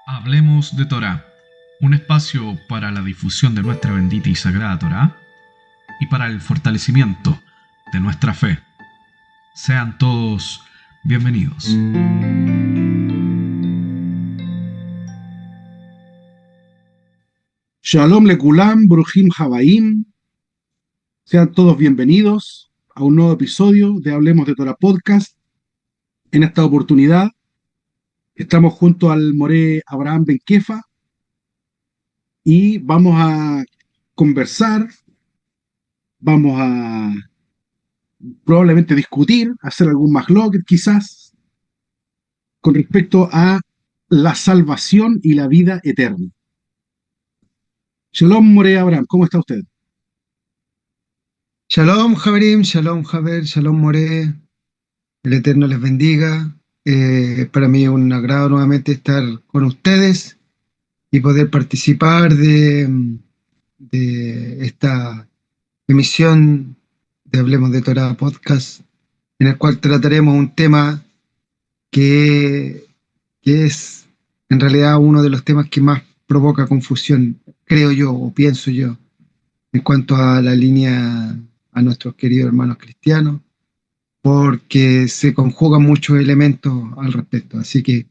Hablemos de Torá, un espacio para la difusión de nuestra bendita y sagrada Torá y para el fortalecimiento de nuestra fe. Sean todos bienvenidos. Shalom Lekulam, Bruhim Habaim. Sean todos bienvenidos a un nuevo episodio de Hablemos de Torah Podcast. En esta oportunidad estamos junto al Moré Abraham Ben Kefa y vamos a conversar, vamos a probablemente discutir, hacer algún mahloket quizás, con respecto a la salvación y la vida eterna. Shalom Moré Abraham, ¿cómo está usted? Shalom Javerim, Shalom Javer, Shalom More, el Eterno les bendiga. Para mí es un agrado nuevamente estar con ustedes y poder participar de esta emisión de Hablemos de Torah Podcast, en el cual trataremos un tema que es en realidad uno de los temas que más provoca confusión, creo yo o pienso yo, en cuanto a la línea a nuestros queridos hermanos cristianos, porque se conjugan muchos elementos al respecto. Así que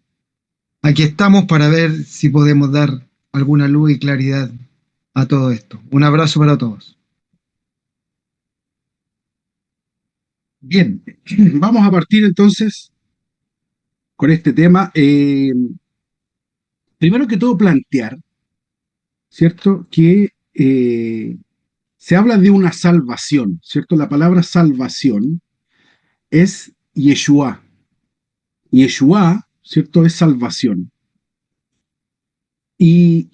aquí estamos para ver si podemos dar alguna luz y claridad a todo esto. Un abrazo para todos. Bien, vamos a partir entonces con este tema. Primero que todo plantear, ¿cierto?, que se habla de una salvación, ¿cierto? La palabra salvación es Yeshua. Yeshua, ¿cierto?, es salvación. Y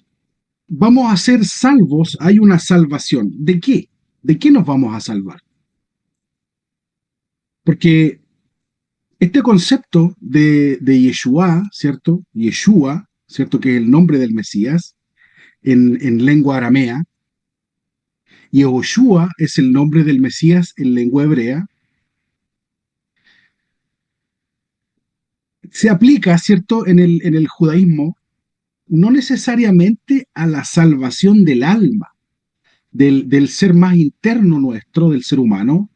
vamos a ser salvos, hay una salvación. ¿De qué? ¿De qué nos vamos a salvar? Porque este concepto de Yeshua, ¿cierto? Yeshua, ¿cierto?, que es el nombre del Mesías en lengua aramea, Yehoshua es el nombre del Mesías en lengua hebrea, se aplica, ¿cierto?, en el judaísmo, no necesariamente a la salvación del alma, del ser más interno nuestro, del ser humano,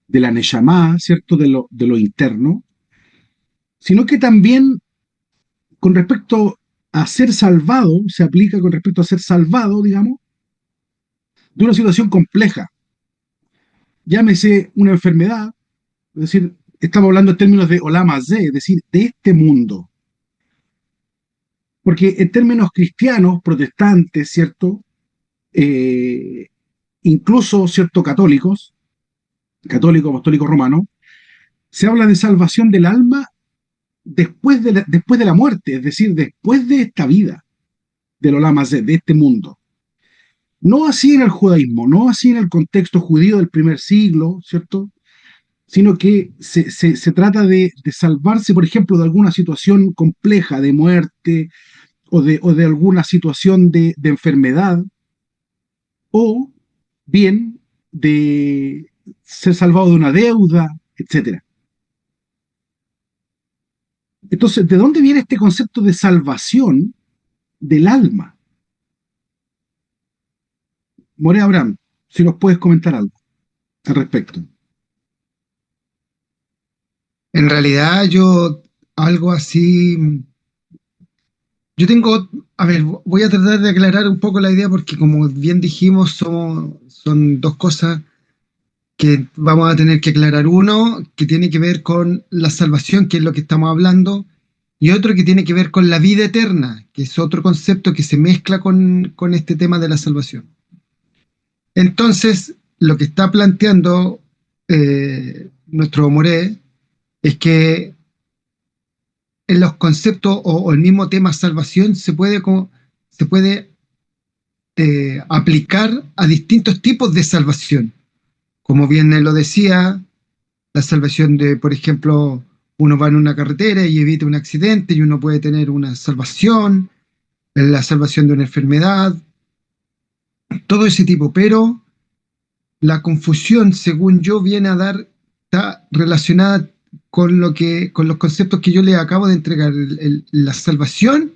de la Neshama, ¿cierto?, de lo interno, sino que también con respecto a ser salvado, se aplica con respecto a ser salvado, digamos, de una situación compleja. Llámese una enfermedad, es decir, estamos hablando en términos de Olam Hazé, es decir, de este mundo. Porque en términos cristianos, protestantes, ¿cierto? Incluso, ¿cierto?, católicos, católico, apostólico, romano, se habla de salvación del alma después de la muerte, es decir, después de esta vida, del Olam Hazé, de este mundo. No así en el judaísmo, no así en el contexto judío del primer siglo, ¿cierto?, sino que se trata de salvarse, por ejemplo, de alguna situación compleja de muerte o de alguna situación de enfermedad, o bien de ser salvado de una deuda, etcétera. Entonces, ¿de dónde viene este concepto de salvación del alma? More Abraham, si nos puedes comentar algo al respecto. En realidad yo algo así, yo tengo, a ver, voy a tratar de aclarar un poco la idea porque como bien dijimos, son dos cosas que vamos a tener que aclarar. Uno que tiene que ver con la salvación, que es lo que estamos hablando, y otro que tiene que ver con la vida eterna, que es otro concepto que se mezcla con este tema de la salvación. Entonces, lo que está planteando nuestro Moré es que en los conceptos o el mismo tema salvación se puede aplicar a distintos tipos de salvación. Como bien él lo decía, la salvación de, por ejemplo, uno va en una carretera y evita un accidente y uno puede tener una salvación, la salvación de una enfermedad, todo ese tipo, pero la confusión, según yo, viene a dar, está relacionada con los conceptos que yo le acabo de entregar. La salvación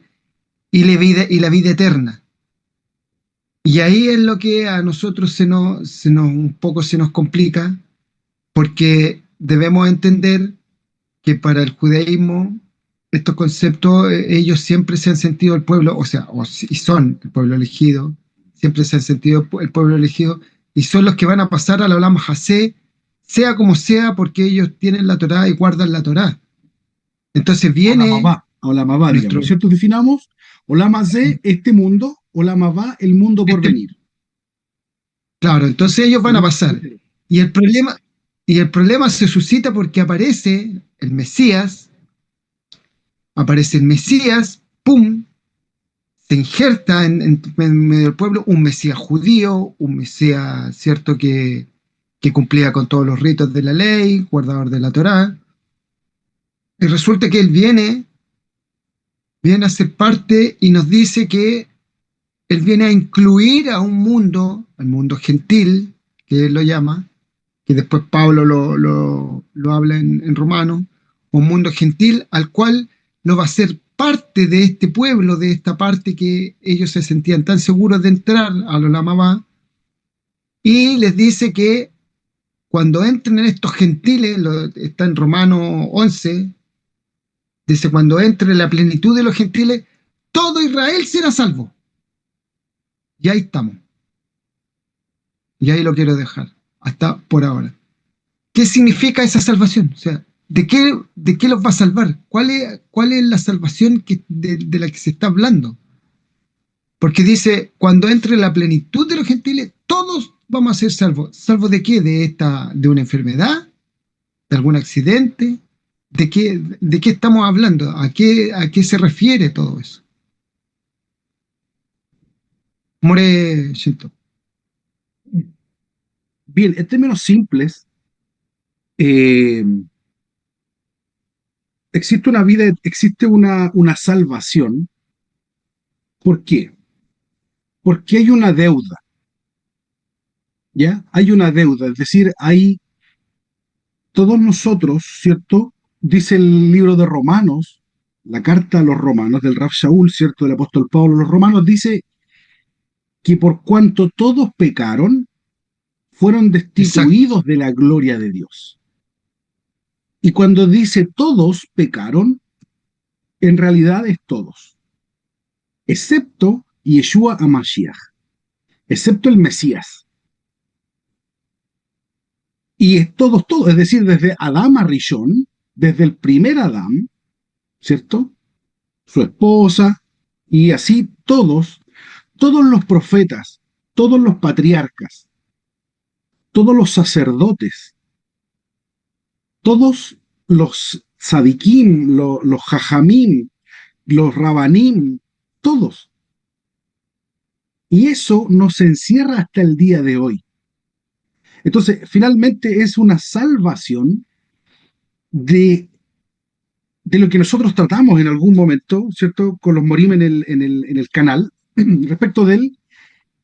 y la vida eterna. Y ahí es lo que a nosotros un poco se nos complica, porque debemos entender que para el judaísmo estos conceptos, ellos siempre se han sentido el pueblo, o sea, y son el pueblo elegido, siempre se han sentido el pueblo elegido, y son los que van a pasar a la Olam Hasé, sea como sea, porque ellos tienen la Torá y guardan la Torá. Entonces viene Olam Abba, nuestro... digamos, ¿cierto? Definamos Olam Hazé, este mundo, Olam Abba, el mundo por Este, venir. claro, entonces ellos El van a mundo pasar. venidero. Y el problema se suscita porque aparece el Mesías, ¡pum! Se injerta en medio del pueblo un Mesías judío, un Mesías, ¿cierto?, que cumplía con todos los ritos de la ley, guardador de la Torá. Y resulta que él viene a ser parte y nos dice que él viene a incluir a un mundo, al mundo gentil, que él lo llama, que después Pablo lo habla en Romano, un mundo gentil al cual no va a ser parte de este pueblo, de esta parte que ellos se sentían tan seguros de entrar a los Lamabá, y les dice que cuando entren en estos gentiles, está en Romano 11, dice, cuando entre la plenitud de los gentiles, todo Israel será salvo. Y ahí estamos. Y ahí lo quiero dejar, hasta por ahora. ¿Qué significa esa salvación? O sea, de qué los va a salvar? ¿Cuál es la salvación de la que se está hablando? Porque dice, cuando entre la plenitud de los gentiles, todos vamos a ser salvos. ¿Salvos de qué? ¿De una enfermedad? ¿De algún accidente? ¿De qué estamos hablando? A qué se refiere todo eso? More Shinto. Bien, en términos simples, eh, existe una vida, existe una salvación. ¿Por qué? Porque hay una deuda, ¿ya? Hay una deuda, es decir, hay todos nosotros, ¿cierto? Dice el libro de Romanos, la carta a los romanos del Rab Shaul, ¿cierto? Del apóstol Pablo a los romanos, dice que por cuanto todos pecaron, fueron Exacto, destituidos de la gloria de Dios. Y cuando dice todos pecaron, en realidad es todos, excepto Yeshua HaMashiach, excepto el Mesías. Y es todos, todos, es decir, desde Adán a Rishon, desde el primer Adán, ¿cierto? Su esposa, y así todos los profetas, todos los patriarcas, todos los sacerdotes, todos los sadiquim, los jajamim, los rabanim, todos. Y eso nos encierra hasta el día de hoy. Entonces, finalmente es una salvación de, de lo que nosotros tratamos en algún momento, ¿cierto? Con los morim en el canal, respecto del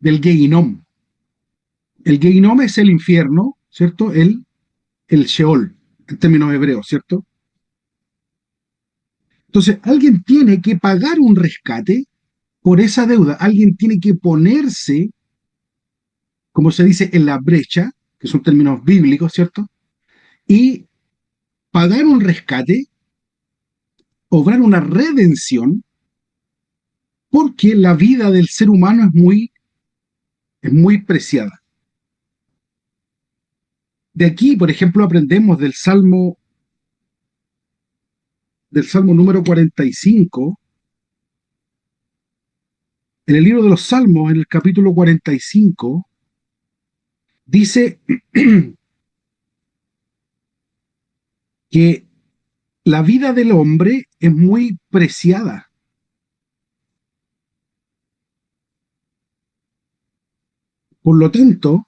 Gehinom. El Gehinom es el infierno, ¿cierto? El Sheol, en términos hebreos, ¿cierto? Entonces, alguien tiene que pagar un rescate por esa deuda. Alguien tiene que ponerse, como se dice, en la brecha, que son términos bíblicos, ¿cierto? Y pagar un rescate, obrar una redención, porque la vida del ser humano es muy preciada. De aquí, por ejemplo, aprendemos del Salmo número 45, en el libro de los Salmos, en el capítulo 45, dice que la vida del hombre es muy preciada. Por lo tanto,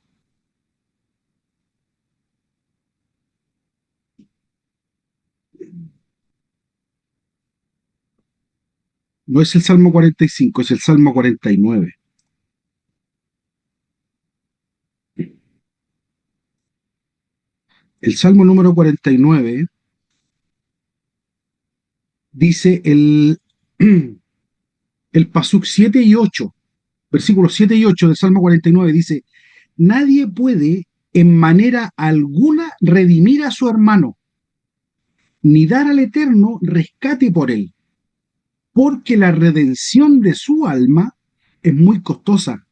no es el Salmo 45, es el Salmo 49. El Salmo número 49 dice El Pasuk 7 y 8, versículos 7 y 8 del Salmo 49 dice: nadie puede en manera alguna redimir a su hermano, ni dar al Eterno rescate por él, porque la redención de su alma es muy costosa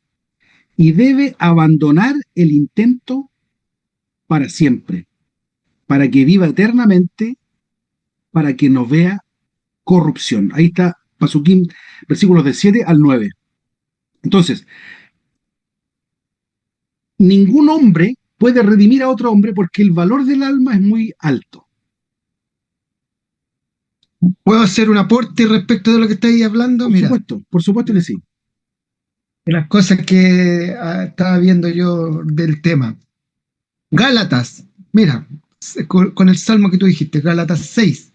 y debe abandonar el intento para siempre, para que viva eternamente, para que no vea corrupción. Ahí está Pasuquín, versículos de 7 al 9. Entonces, ningún hombre puede redimir a otro hombre porque el valor del alma es muy alto. ¿Puedo hacer un aporte respecto de lo que estáis hablando? Mira, Por supuesto que sí. de las cosas que estaba viendo yo del tema. Gálatas, mira, con el salmo que tú dijiste, Gálatas 6.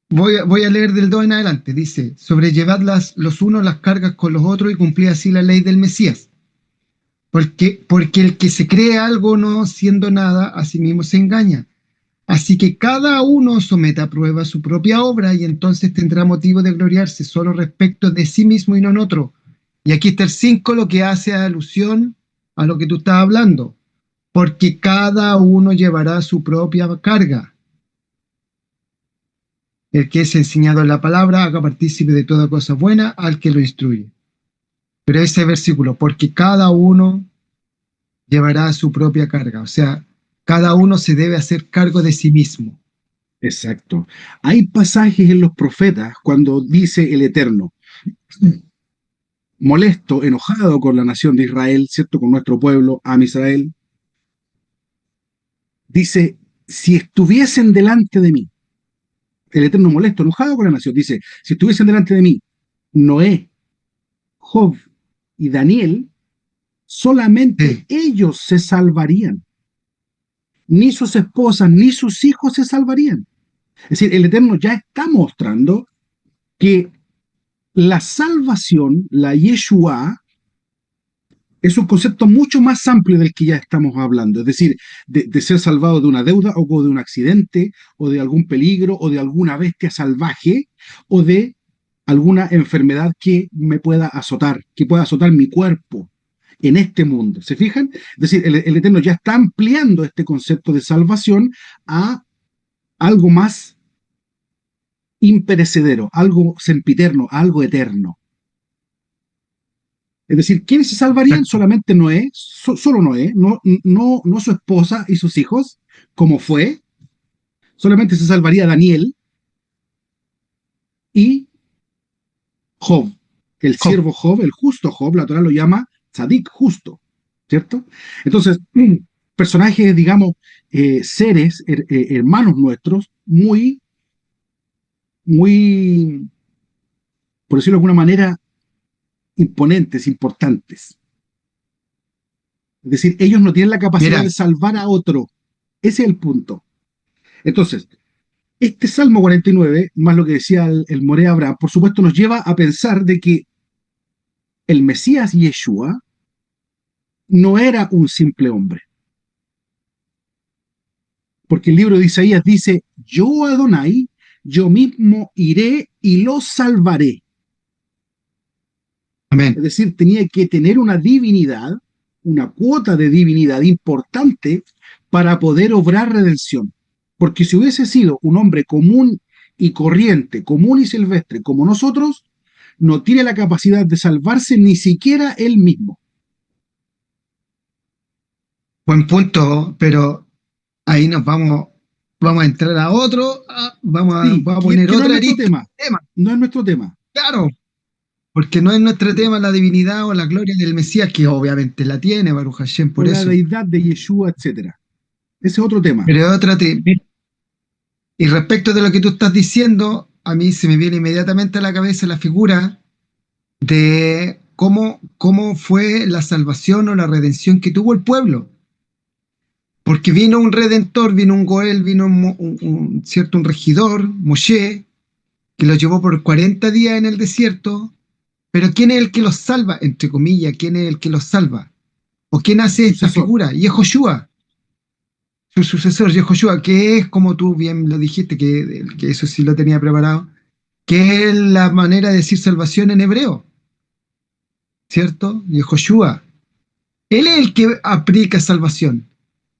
Voy a leer del 2 en adelante. Dice: sobrellevad los unos las cargas con los otros y cumplid así la ley del Mesías. Porque el que se cree algo no siendo nada, a sí mismo se engaña. Así que cada uno someta a prueba su propia obra y entonces tendrá motivo de gloriarse solo respecto de sí mismo y no en otro. Y aquí está el 5, lo que hace alusión a lo que tú estás hablando. Porque cada uno llevará su propia carga. El que es enseñado en la palabra haga partícipe de toda cosa buena al que lo instruye. Pero ese versículo, porque cada uno llevará su propia carga. O sea, cada uno se debe hacer cargo de sí mismo. Exacto. Hay pasajes en los profetas cuando dice el Eterno, molesto, enojado con la nación de Israel, ¿cierto? Con nuestro pueblo, Am Israel, dice: si estuviesen delante de mí, el Eterno molesto, enojado con la nación, dice: si estuviesen delante de mí Noé, Job y Daniel, solamente ellos se salvarían. Ni sus esposas, ni sus hijos se salvarían. Es decir, el Eterno ya está mostrando que la salvación, la Yeshua, es un concepto mucho más amplio del que ya estamos hablando. Es decir, de ser salvado de una deuda o de un accidente o de algún peligro o de alguna bestia salvaje o de alguna enfermedad que me pueda azotar, que pueda azotar mi cuerpo en este mundo. ¿Se fijan? Es decir, el Eterno ya está ampliando este concepto de salvación a algo más imperecedero, algo sempiterno, algo eterno. Es decir, ¿quiénes se salvarían? Exacto. Solamente Noé, solo Noé, no su esposa y sus hijos, como fue. Solamente se salvaría Daniel y Job, el Job. siervo Job, el justo Job, la Torah lo llama tzadik, justo, ¿cierto? Entonces, personajes, digamos, seres, hermanos nuestros, muy, por decirlo de alguna manera, imponentes, importantes. Es decir, ellos no tienen la capacidad Mira, de salvar a otro. Ese es el punto. Entonces, este Salmo 49, más lo que decía el Moré Abraham, por supuesto nos lleva a pensar de que el Mesías Yeshua no era un simple hombre. Porque el libro de Isaías dice: yo Adonai, yo mismo iré y lo salvaré. amén. Es decir, tenía que tener una divinidad, una cuota de divinidad importante para poder obrar redención. Porque si hubiese sido un hombre común y corriente, común y silvestre como nosotros, no tiene la capacidad de salvarse ni siquiera él mismo. Buen punto, pero ahí vamos a entrar a otro, Sí, vamos a que poner no es otra nuestro arista tema, al tema. no es nuestro tema. Claro, porque no es nuestro tema la divinidad o la gloria del Mesías, que obviamente la tiene Baruch Hashem O por la eso. deidad de Yeshua, etc. Ese es otro tema. Pero y respecto de lo que tú estás diciendo, a mí se me viene inmediatamente a la cabeza la figura de cómo fue la salvación o la redención que tuvo el pueblo. Porque vino un redentor, vino un Goel, vino un regidor, Moshe, que los llevó por 40 días en el desierto. Pero ¿quién es el que los salva? Entre comillas, ¿quién es el que los salva? ¿O quién hace esta Sucesor. figura? Y es Joshua. su sucesor, Yehoshua, que es, como tú bien lo dijiste, que eso sí lo tenía preparado, que es la manera de decir salvación en hebreo, ¿cierto? Yehoshua. Él es el que aplica salvación.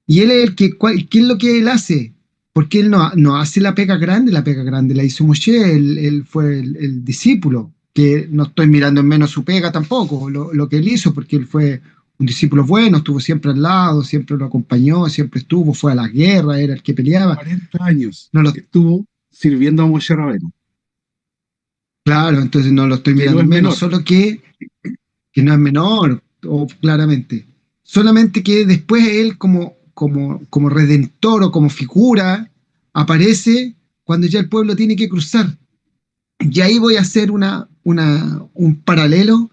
Y él es el que, ¿qué es lo que él hace? Porque él no hace la pega grande la hizo Moshe, él fue el discípulo, que no estoy mirando en menos su pega tampoco, lo que él hizo, porque él fue un discípulo bueno, estuvo siempre al lado, siempre lo acompañó, siempre estuvo, fue a la guerra, era el que peleaba. 40 años No lo, estuvo sirviendo a Moshe Rabbeinu, claro, entonces no lo estoy que no mirando es en menos, menor. solo que no es menor, claramente. Solamente que después él como redentor o como figura aparece cuando ya el pueblo tiene que cruzar. Y ahí voy a hacer un paralelo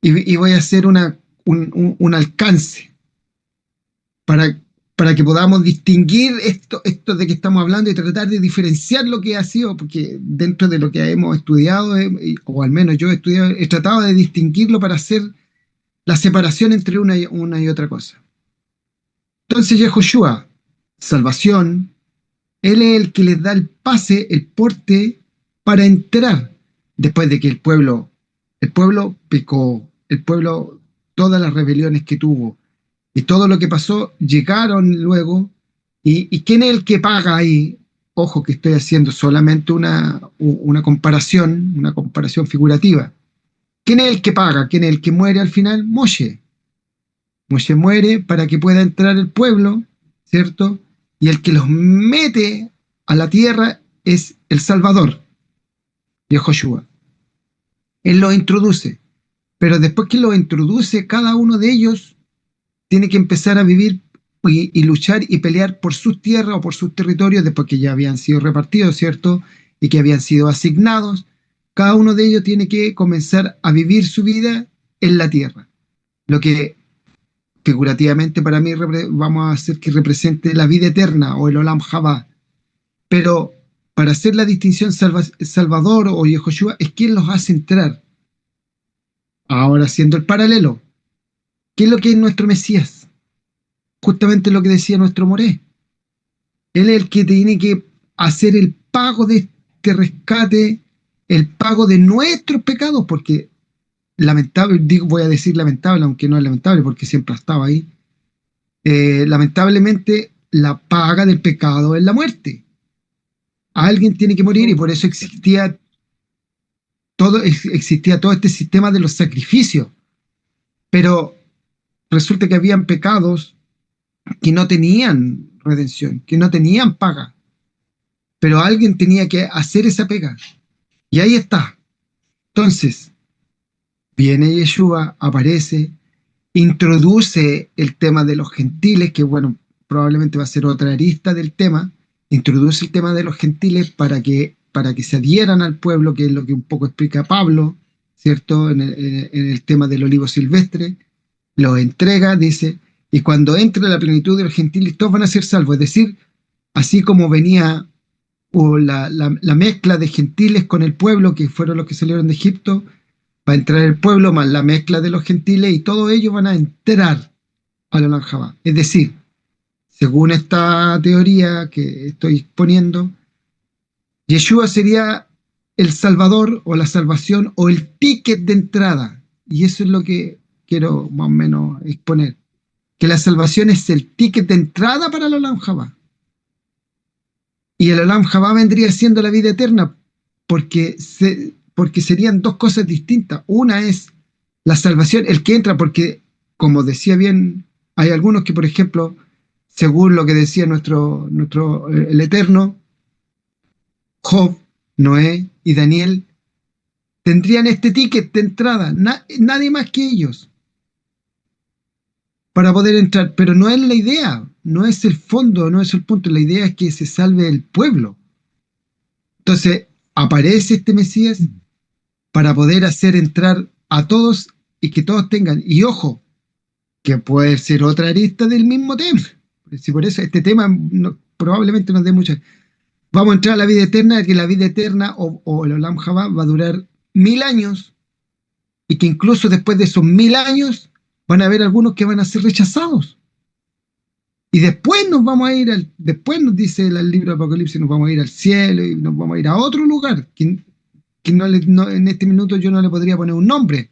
y voy a hacer un alcance para, para que podamos distinguir esto de que estamos hablando y tratar de diferenciar lo que ha sido, porque dentro de lo que hemos estudiado, o al menos yo he estudiado, he tratado de distinguirlo para hacer la separación entre una y otra cosa. Entonces Yehoshua, salvación, él es el que les da el pase, el porte para entrar, después de que el pueblo pecó, el pueblo, todas las rebeliones que tuvo y todo lo que pasó, llegaron luego, y ¿quién es el que paga ahí? Ojo que estoy haciendo solamente una comparación figurativa. ¿Quién es el que paga? ¿Quién es el que muere al final? Moshe. Moshe muere para que pueda entrar el pueblo, ¿cierto? Y el que los mete a la tierra es el Salvador, Yehoshua. Él los introduce, pero después que los introduce, cada uno de ellos tiene que empezar a vivir y luchar y pelear por sus tierras o por sus territorios después que ya habían sido repartidos, ¿cierto? Y que habían sido asignados. Cada uno de ellos tiene que comenzar a vivir su vida en la tierra. Lo que figurativamente para mí vamos a hacer que represente la vida eterna o el Olam Jabá. Pero para hacer la distinción, Salvador o Yehoshua es quien los hace entrar. Ahora, haciendo el paralelo, ¿qué es lo que es nuestro Mesías? Justamente lo que decía nuestro Moré. Él es el que tiene que hacer el pago de este rescate, el pago de nuestros pecados, porque lamentable, digo, voy a decir lamentable, aunque no es lamentable porque siempre ha estado ahí, lamentablemente la paga del pecado es la muerte. Alguien tiene que morir y por eso existía todo este sistema de los sacrificios. Pero resulta que habían pecados que no tenían redención, que no tenían paga. Pero alguien tenía que hacer esa pega. Y ahí está. Entonces, viene Yeshua, aparece, introduce el tema de los gentiles, que bueno, probablemente va a ser otra arista del tema, introduce el tema de los gentiles para que se adhieran al pueblo, que es lo que un poco explica Pablo, ¿cierto? En el tema del olivo silvestre, los entrega, dice, y cuando entre la plenitud de los gentiles, todos van a ser salvos, es decir, así como venía la mezcla de gentiles con el pueblo, que fueron los que salieron de Egipto, va a entrar el pueblo más la mezcla de los gentiles y todos ellos van a entrar al Olam Jabá. Es decir, según esta teoría que estoy exponiendo, Yeshua sería el salvador o la salvación o el ticket de entrada. Y eso es lo que quiero más o menos exponer. Que la salvación es el ticket de entrada para el Olam Jabá. Y el Olam Jabá vendría siendo la vida eterna, porque serían dos cosas distintas. Una es la salvación, el que entra, porque, como decía bien, hay algunos que, por ejemplo, según lo que decía el Eterno, Job, Noé y Daniel, tendrían este ticket de entrada, nadie más que ellos, para poder entrar. Pero no es la idea, no es el fondo, no es el punto. La idea es que se salve el pueblo. Entonces, aparece este Mesías para poder hacer entrar a todos y que todos tengan. Y ojo, que puede ser otra arista del mismo tema. Si por eso este tema probablemente nos dé mucha. Vamos a entrar a la vida eterna, que la vida eterna o el Olam Jabá va a durar 1000 años y que incluso después de esos 1000 años van a haber algunos que van a ser rechazados. Y después después nos dice el libro de Apocalipsis, nos vamos a ir al cielo y nos vamos a ir a otro lugar, que en este minuto yo no le podría poner un nombre,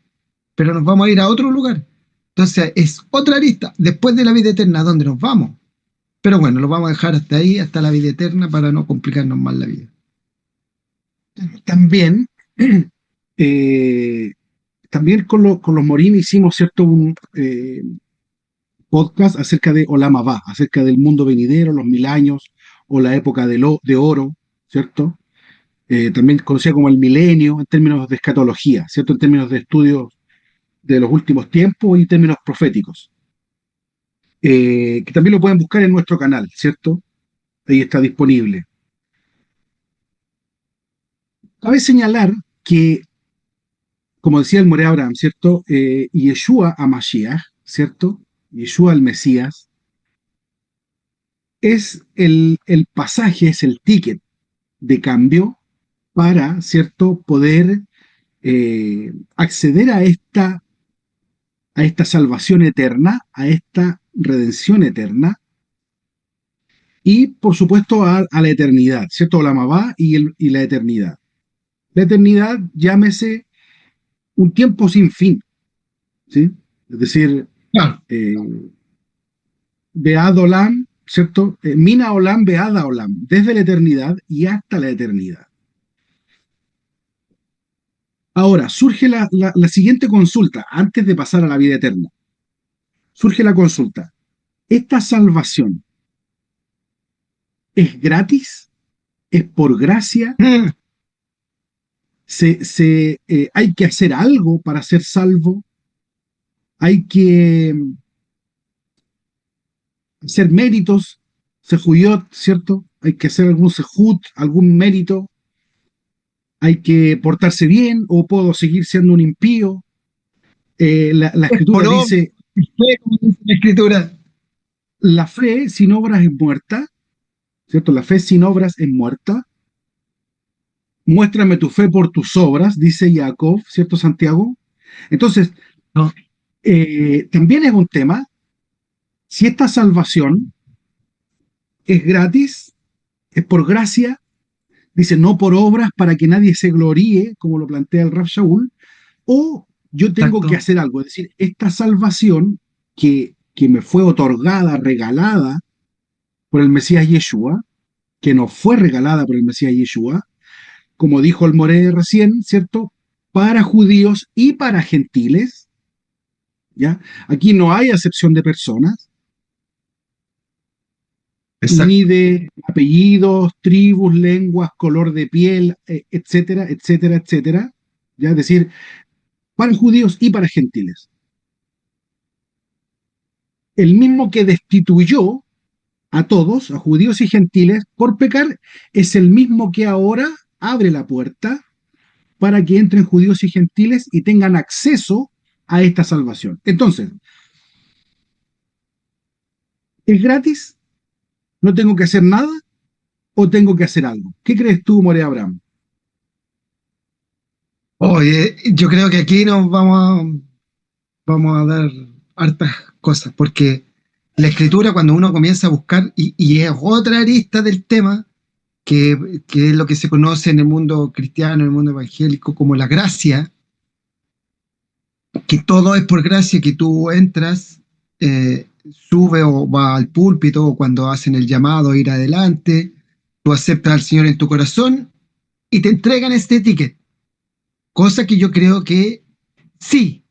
pero nos vamos a ir a otro lugar. Entonces es otra arista, después de la vida eterna, ¿a dónde nos vamos? Pero bueno, lo vamos a dejar hasta ahí, hasta la vida eterna, para no complicarnos más la vida. También, eh, también con los Morín hicimos, ¿cierto?, un podcast acerca de Olam Abba, acerca del mundo venidero, los 1000 años, o la época de oro, ¿cierto? También conocida como el milenio, en términos de escatología, ¿cierto? En términos de estudios de los últimos tiempos y términos proféticos. Que también lo pueden buscar en nuestro canal, ¿cierto? Ahí está disponible. Cabe señalar que, como decía el Moré Abraham, ¿cierto? Yeshua HaMashiach, ¿cierto? Yeshua el Mesías, es el pasaje, es el ticket de cambio para, ¿cierto?, poder acceder a esta salvación eterna, a esta redención eterna, y por supuesto a la eternidad, ¿cierto? La Mabá y la eternidad. La eternidad, llámese un tiempo sin fin, ¿sí? Es decir, Claro. Bead Olam, ¿cierto? Mina Olam, Beada Olam, desde la eternidad y hasta la eternidad. Ahora, surge la siguiente consulta, antes de pasar a la vida eterna. Surge la consulta. ¿Esta salvación es gratis? ¿Es por gracia? ¿Hay que hacer algo para ser salvo? ¿Hay que hacer méritos? Sejuyot, ¿cierto? ¿Hay que hacer algún sejut, algún mérito? ¿Hay que portarse bien o puedo seguir siendo un impío? La escritura dice, Como dice la escritura. la fe sin obras es muerta, ¿cierto? La fe sin obras es muerta. Muéstrame tu fe por tus obras, dice Jacob, ¿cierto, Santiago? Entonces, No. También es un tema, si esta salvación es gratis, es por gracia, dice no por obras para que nadie se gloríe, como lo plantea el Rav Shaul, o yo tengo Exacto. que hacer algo, es decir, esta salvación que me fue otorgada, regalada por el Mesías Yeshua, que nos fue regalada por el Mesías Yeshua, como dijo el Moré recién, ¿cierto? Para judíos y para gentiles, ¿ya? Aquí no hay acepción de personas, Exacto. ni de apellidos, tribus, lenguas, color de piel, etcétera, etcétera, etcétera, ¿ya? Es decir, para judíos y para gentiles. El mismo que destituyó a todos, a judíos y gentiles, por pecar, es el mismo que ahora abre la puerta para que entren judíos y gentiles y tengan acceso a esta salvación. Entonces, ¿es gratis? ¿No tengo que hacer nada? ¿O tengo que hacer algo? ¿Qué crees tú, More Abraham? Oye, yo creo que aquí vamos a dar hartas cosas, porque la escritura, cuando uno comienza a buscar, y es otra arista del tema, que es lo que se conoce en el mundo cristiano, en el mundo evangélico, como la gracia, que todo es por gracia, que tú entras, sube o va al púlpito, o cuando hacen el llamado a ir adelante, tú aceptas al Señor en tu corazón y te entregan este ticket. Cosa que yo creo que sí,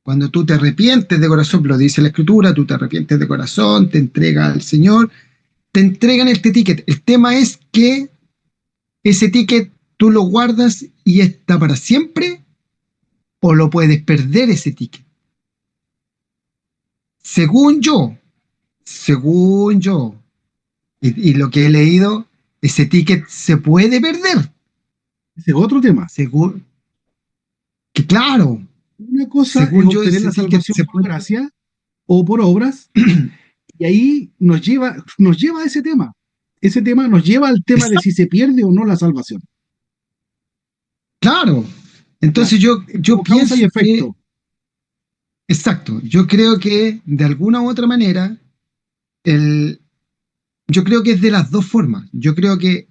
cuando tú te arrepientes de corazón, lo dice la Escritura, tú te arrepientes de corazón, te entregas al Señor, te entregan este ticket. El tema es que ese ticket tú lo guardas y está para siempre, o lo puedes perder ese ticket. Según yo, y lo que he leído, ese ticket se puede perder. Ese es otro tema. Según, que claro, Una cosa es según yo, obtener ese la ticket salvación se por puede. gracia o por obras, y ahí nos lleva a ese tema. Ese tema nos lleva al tema de si se pierde o no la salvación. Claro. Entonces yo Como causa y pienso que, efecto. exacto, yo creo que de alguna u otra manera el, yo creo que es de las dos formas. Yo creo que,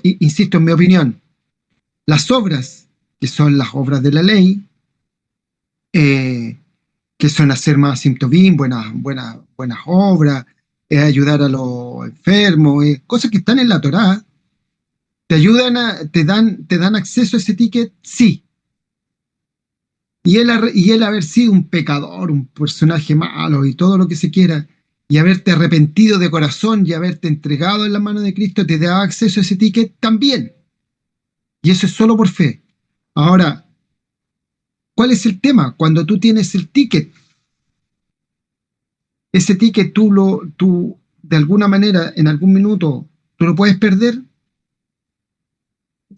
insisto, en mi opinión, las obras, que son las obras de la ley, eh, que son hacer más Simtovim, buenas obras, ayudar a los enfermos, cosas que están en la Torá, te ayudan te dan acceso a ese ticket, sí. Y él haber sido un pecador, un personaje malo y todo lo que se quiera, y haberte arrepentido de corazón y haberte entregado en la mano de Cristo, te da acceso a ese ticket también. Y eso es solo por fe. Ahora, ¿cuál es el tema? Cuando tú tienes el ticket, ese ticket tú de alguna manera, en algún minuto, tú lo puedes perder.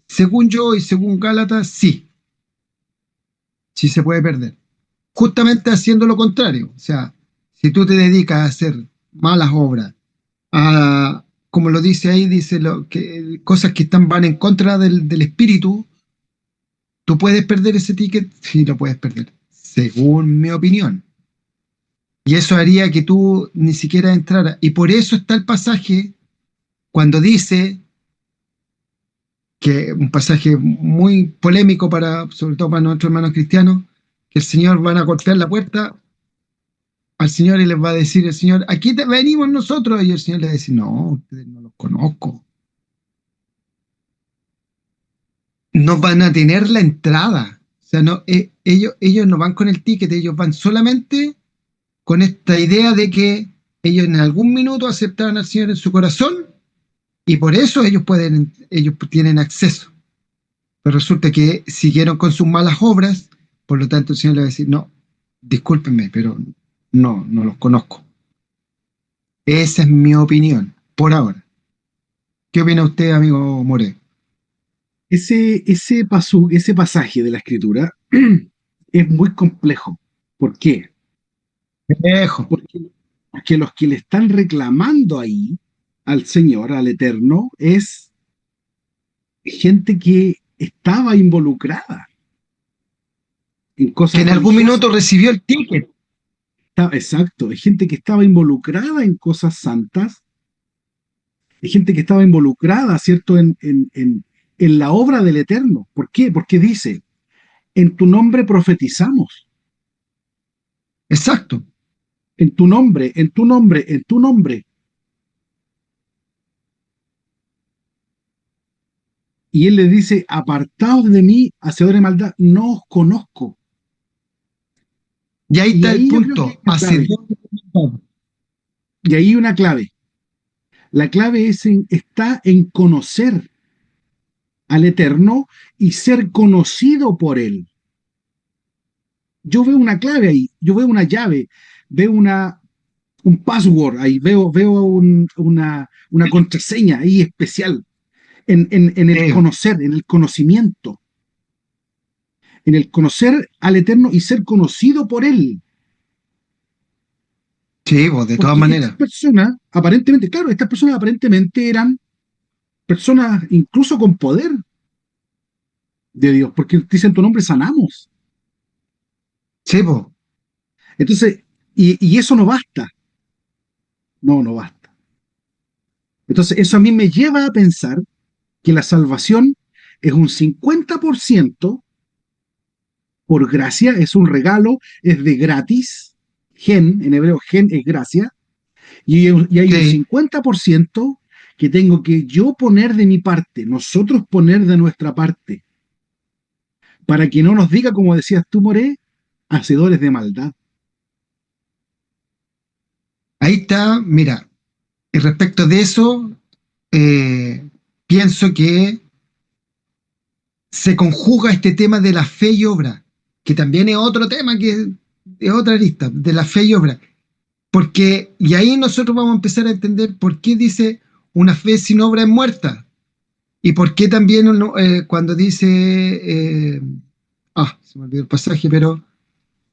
Según yo y según Gálatas, sí, sí se puede perder. Justamente haciendo lo contrario. O sea, si tú te dedicas a hacer malas obras, como lo dice ahí, dice cosas que van en contra del espíritu, tú puedes perder ese ticket, sí lo puedes perder, según mi opinión. Y eso haría que tú ni siquiera entraras. Y por eso está el pasaje cuando dice, que un pasaje muy polémico sobre todo para nuestros hermanos cristianos, que el Señor van a golpear la puerta al Señor y les va a decir el Señor, aquí venimos nosotros, y el Señor le va a decir, no, ustedes no los conozco. No van a tener la entrada. O sea, no, ellos no van con el ticket, ellos van solamente con esta idea de que ellos en algún minuto aceptaron al Señor en su corazón y por eso ellos tienen acceso. Pero resulta que siguieron con sus malas obras, por lo tanto el Señor le va a decir, no, discúlpenme, pero no los conozco. Esa es mi opinión, por ahora. ¿Qué opina usted, amigo More? Ese pasaje de la escritura es muy complejo. ¿Por qué? Lejos. Porque los que le están reclamando ahí al Señor, al Eterno, es gente que estaba involucrada en cosas Que en algún religiosas. minuto recibió el ticket. Exacto, es gente que estaba involucrada en cosas santas, es gente que estaba involucrada, ¿cierto?, en la obra del Eterno. ¿Por qué? Porque dice, en tu nombre profetizamos, Exacto. en tu nombre, en tu nombre, en tu nombre. Y él le dice, apartaos de mí, hacedores de maldad, no os conozco. Y ahí está el Ahí yo creo que hay punto. una clave. Y ahí una clave. La clave está en conocer al Eterno y ser conocido por Él. Yo veo una clave ahí, yo veo una llave, veo un password ahí, veo una contraseña ahí especial en el conocer, en el conocimiento, en el conocer al Eterno y ser conocido por Él. Sí, vos, de todas Porque maneras. estas personas aparentemente eran personas incluso con poder de Dios, porque dicen tu nombre sanamos. Sí, vos. Entonces, y eso no basta. No basta. Entonces, eso a mí me lleva a pensar que la salvación es un 50% por gracia, es un regalo, es de gratis. Gen, en hebreo, gen es gracia. Y hay un Sí. 50% que tengo que yo poner de mi parte, nosotros poner de nuestra parte, para que no nos diga, como decías tú, Moré, hacedores de maldad. Ahí está, mira, y respecto de eso, pienso que se conjuga este tema de la fe y obra, que también es otro tema que es otra lista, de la fe y obra. Porque, y ahí nosotros vamos a empezar a entender por qué dice una fe sin obra es muerta. Y por qué también cuando dice, se me olvidó el pasaje, pero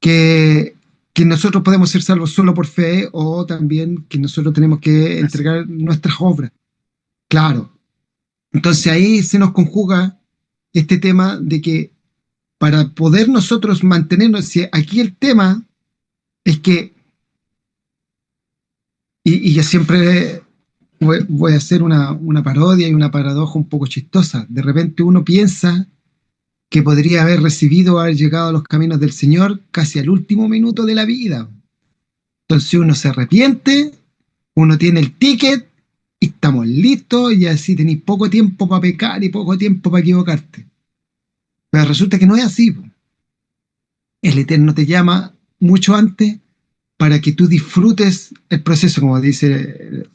que, que nosotros podemos ser salvos solo por fe o también que nosotros tenemos que entregar nuestras obras. Claro. Entonces ahí se nos conjuga este tema de que para poder nosotros mantenernos, si aquí el tema es que Y yo siempre voy a hacer una parodia y una paradoja un poco chistosa. De repente uno piensa que podría haber recibido, haber llegado a los caminos del Señor casi al último minuto de la vida. Entonces uno se arrepiente, uno tiene el ticket y estamos listos y así tenéis poco tiempo para pecar y poco tiempo para equivocarte. Pero resulta que no es así. El Eterno te llama mucho antes para que tú disfrutes el proceso, como dice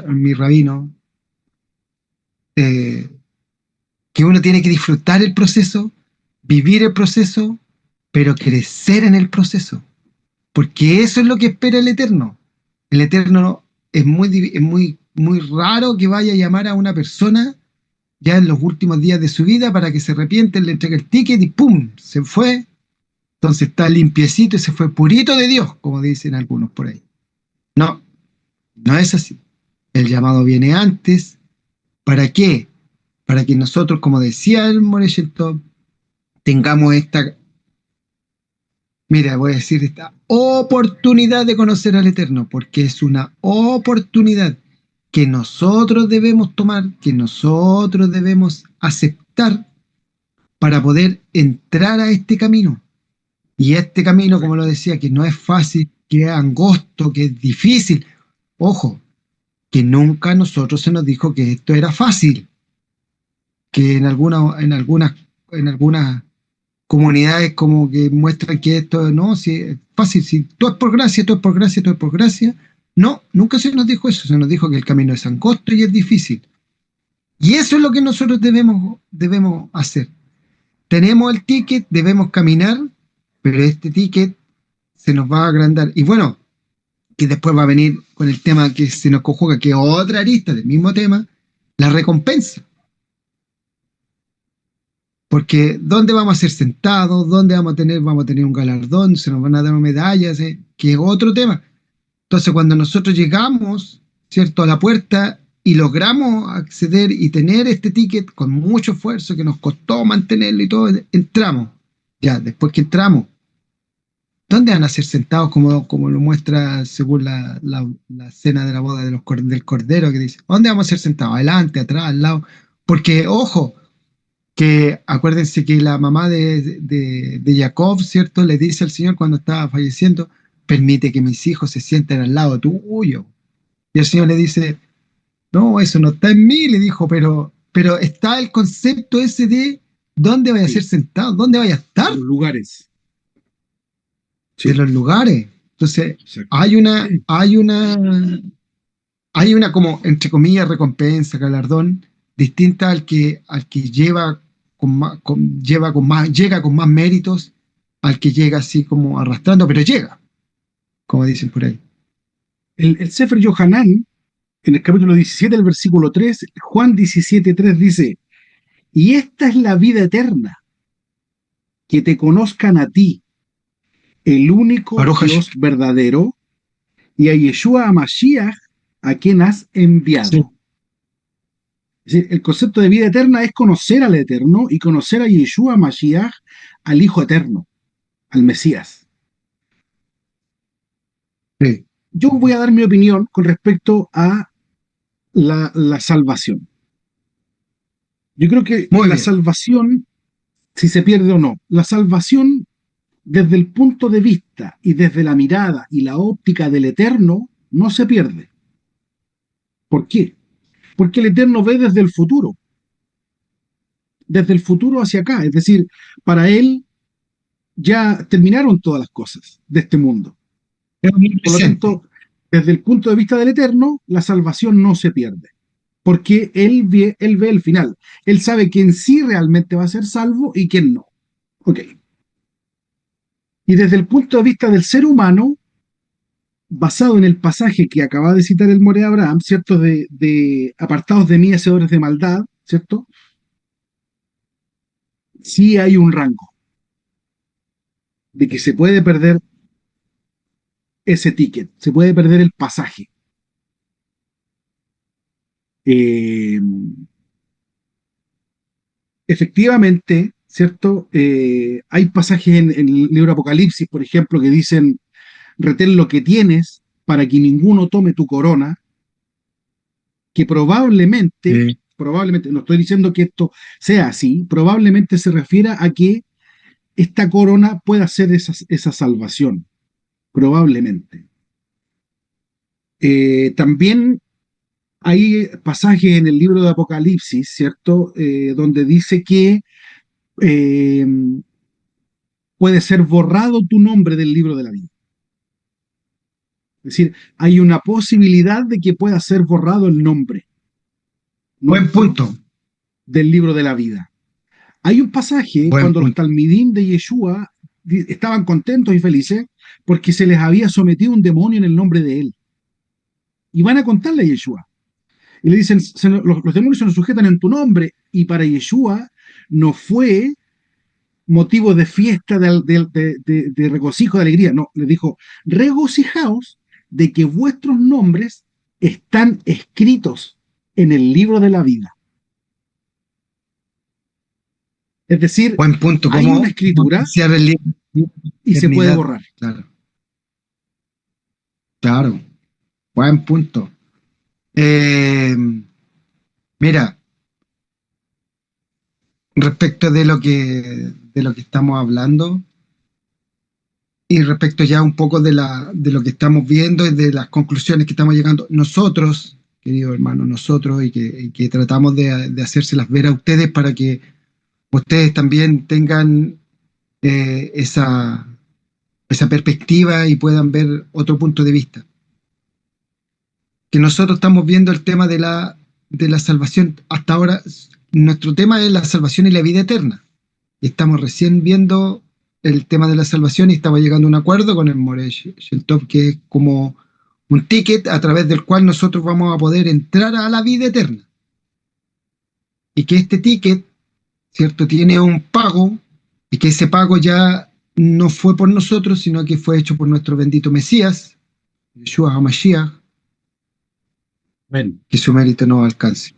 mi rabino, eh, que uno tiene que disfrutar el proceso, vivir el proceso, pero crecer en el proceso. Porque eso es lo que espera el Eterno. El Eterno es muy raro que vaya a llamar a una persona ya en los últimos días de su vida para que se arrepiente, le entregue el ticket y ¡pum! Se fue. Entonces está limpiecito y se fue purito de Dios, como dicen algunos por ahí. No, no es así. El llamado viene antes. ¿Para qué? Para que nosotros, como decía el Morechento, tengamos esta, mira, voy a decir esta oportunidad de conocer al Eterno, porque es una oportunidad que nosotros debemos tomar, que nosotros debemos aceptar para poder entrar a este camino. Y este camino, como lo decía, que no es fácil, que es angosto, que es difícil. Ojo, que nunca a nosotros se nos dijo que esto era fácil, que en algunas comunidades como que muestran que esto no, si es fácil, si todo es por gracia, todo es por gracia, todo es por gracia. No, nunca se nos dijo eso, se nos dijo que el camino es angosto y es difícil. Y eso es lo que nosotros debemos hacer. Tenemos el ticket, debemos caminar, pero este ticket se nos va a agrandar. Y bueno, que después va a venir con el tema que se nos conjuga, que es otra arista del mismo tema, la recompensa. Porque ¿dónde vamos a ser sentados? ¿Dónde vamos a tener un galardón? ¿Se nos van a dar medallas? Que es otro tema. Entonces, cuando nosotros llegamos, ¿cierto?, a la puerta y logramos acceder y tener este ticket con mucho esfuerzo, que nos costó mantenerlo y todo, entramos. Ya, después que entramos, ¿dónde van a ser sentados como lo muestra según la escena de la boda del Cordero, que dice, ¿dónde vamos a ser sentados? Adelante, atrás, al lado. Porque, ojo, que acuérdense que la mamá de Jacob, ¿cierto?, le dice al Señor cuando estaba falleciendo, permite que mis hijos se sienten al lado tuyo. Y el Señor le dice, no, eso no está en mí, le dijo, pero está el concepto ese de dónde vaya a ser sentado, dónde vaya a estar. Los lugares. Sí. De los lugares. Entonces, exacto. hay una como, entre comillas, recompensa, galardón, distinta al que llega con más méritos, al que llega así como arrastrando, pero llega, como dicen por ahí. El Sefer Yohanan, en el capítulo 17, el versículo 3, Juan 17:3 dice, y esta es la vida eterna, que te conozcan a ti, el único Baruch Dios verdadero, y a Yeshua HaMashiach, a quien has enviado. Sí. Es decir, el concepto de vida eterna es conocer al Eterno y conocer a Yeshua HaMashiach, al Hijo Eterno, al Mesías. Sí. Yo voy a dar mi opinión con respecto a la salvación. Yo creo que salvación, si se pierde o no, la salvación desde el punto de vista y desde la mirada y la óptica del Eterno no se pierde. ¿Por qué? Porque el Eterno ve desde el futuro hacia acá, es decir, para él ya terminaron todas las cosas de este mundo. Por lo tanto, desde el punto de vista del Eterno, la salvación no se pierde, porque él ve el final. Él sabe quién sí realmente va a ser salvo y quién no. Ok. Y desde el punto de vista del ser humano, basado en el pasaje que acaba de citar el More Abraham, ¿cierto? De apartados de mí, hacedores de maldad, ¿cierto? Sí hay un rango de que se puede perder ese ticket, se puede perder el pasaje. Efectivamente, ¿cierto? Hay pasajes en el libro Apocalipsis, por ejemplo, que dicen, retén lo que tienes, para que ninguno tome tu corona, que probablemente, no estoy diciendo que esto sea así, probablemente se refiera a que esta corona pueda ser esa salvación, probablemente. También hay pasajes en el libro de Apocalipsis, ¿cierto? Donde dice que eh, puede ser borrado tu nombre del libro de la vida. Es decir, hay una posibilidad de que pueda ser borrado el nombre. Buen punto. Del libro de la vida. Hay un pasaje cuando los talmidim de Yeshua estaban contentos y felices porque se les había sometido un demonio en el nombre de él. Y van a contarle a Yeshua. Y le dicen, los demonios se nos sujetan en tu nombre. Y para Yeshua no fue motivo de fiesta, de regocijo, de alegría. No, le dijo, regocijaos de que vuestros nombres están escritos en el libro de la vida. Es decir, buen punto. Hay una escritura y se puede borrar. Claro. Claro. Buen punto. Mira, respecto de lo que estamos hablando y respecto ya un poco de lo que estamos viendo y de las conclusiones que estamos llegando, nosotros, queridos hermanos, nosotros y que tratamos de hacérselas ver a ustedes para que ustedes también tengan esa perspectiva y puedan ver otro punto de vista. Que nosotros estamos viendo el tema de la salvación. Hasta ahora, nuestro tema es la salvación y la vida eterna. Estamos recién viendo el tema de la salvación y estamos llegando a un acuerdo con el Moreh Sheltov, que es como un ticket a través del cual nosotros vamos a poder entrar a la vida eterna. Y que este ticket, ¿cierto?, tiene un pago, y que ese pago ya no fue por nosotros, sino que fue hecho por nuestro bendito Mesías, Yeshua HaMashiach, que su mérito no alcance.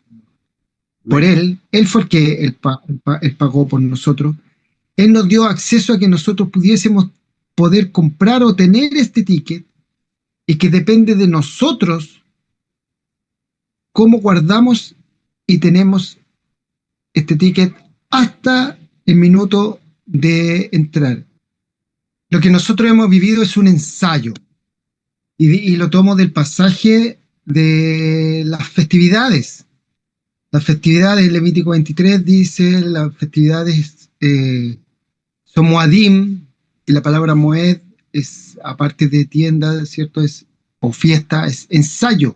Por él fue el que él pagó por nosotros. Él nos dio acceso a que nosotros pudiésemos poder comprar o tener este ticket, y que depende de nosotros cómo guardamos y tenemos este ticket hasta el minuto de entrar. Lo que nosotros hemos vivido es un ensayo, y lo tomo del pasaje de las festividades. Las festividades, Levítico 23 dice, las festividades son Moadim, y la palabra Moed es, aparte de tienda, ¿cierto?, o fiesta, es ensayo.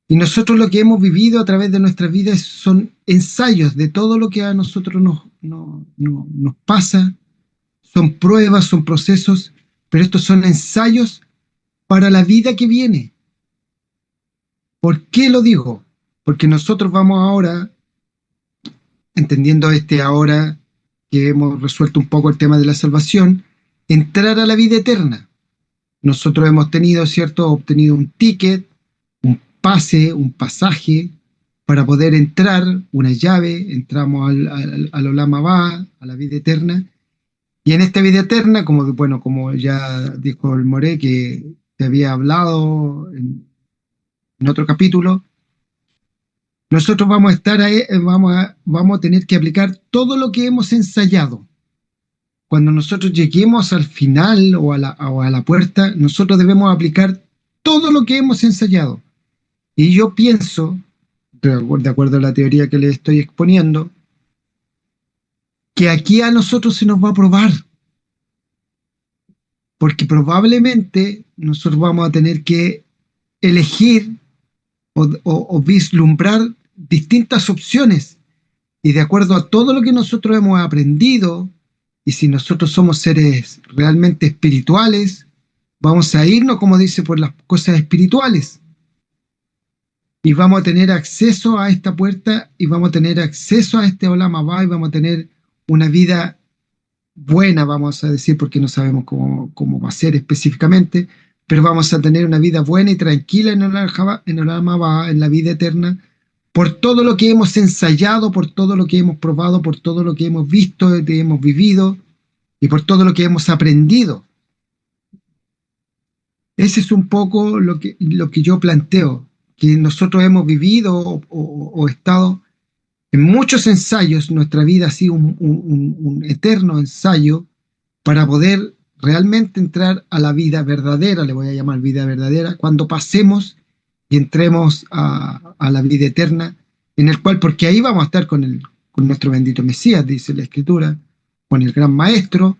Y nosotros lo que hemos vivido a través de nuestras vidas son ensayos de todo lo que a nosotros nos pasa. Son pruebas, son procesos, pero estos son ensayos para la vida que viene. ¿Por qué lo digo? Porque nosotros vamos ahora, entendiendo ahora que hemos resuelto un poco el tema de la salvación, entrar a la vida eterna. Nosotros hemos tenido, ¿cierto?, obtenido un ticket, un pase, un pasaje para poder entrar, una llave, entramos al Olam Abba, a la vida eterna. Y en esta vida eterna, como ya dijo el Moreh, que te había hablado en otro capítulo, nosotros vamos a estar ahí, vamos a tener que aplicar todo lo que hemos ensayado. Cuando nosotros lleguemos al final o a la puerta, nosotros debemos aplicar todo lo que hemos ensayado. Y yo pienso, de acuerdo a la teoría que le estoy exponiendo, que aquí a nosotros se nos va a probar. Porque probablemente nosotros vamos a tener que elegir o vislumbrar distintas opciones. Y de acuerdo a todo lo que nosotros hemos aprendido, y si nosotros somos seres realmente espirituales, vamos a irnos, como dice, por las cosas espirituales. Y vamos a tener acceso a esta puerta, y vamos a tener acceso a este Olam Abba, y vamos a tener una vida buena, vamos a decir, porque no sabemos cómo va a ser específicamente, pero vamos a tener una vida buena y tranquila en el Olam Abba, en la vida eterna, por todo lo que hemos ensayado, por todo lo que hemos probado, por todo lo que hemos visto, que hemos vivido, y por todo lo que hemos aprendido. Ese es un poco lo que yo planteo, que nosotros hemos vivido o estado en muchos ensayos. Nuestra vida ha sido un eterno ensayo para poder realmente entrar a la vida verdadera, le voy a llamar vida verdadera, cuando pasemos y entremos a la vida eterna, en el cual, porque ahí vamos a estar con nuestro bendito Mesías, dice la Escritura, con el gran Maestro,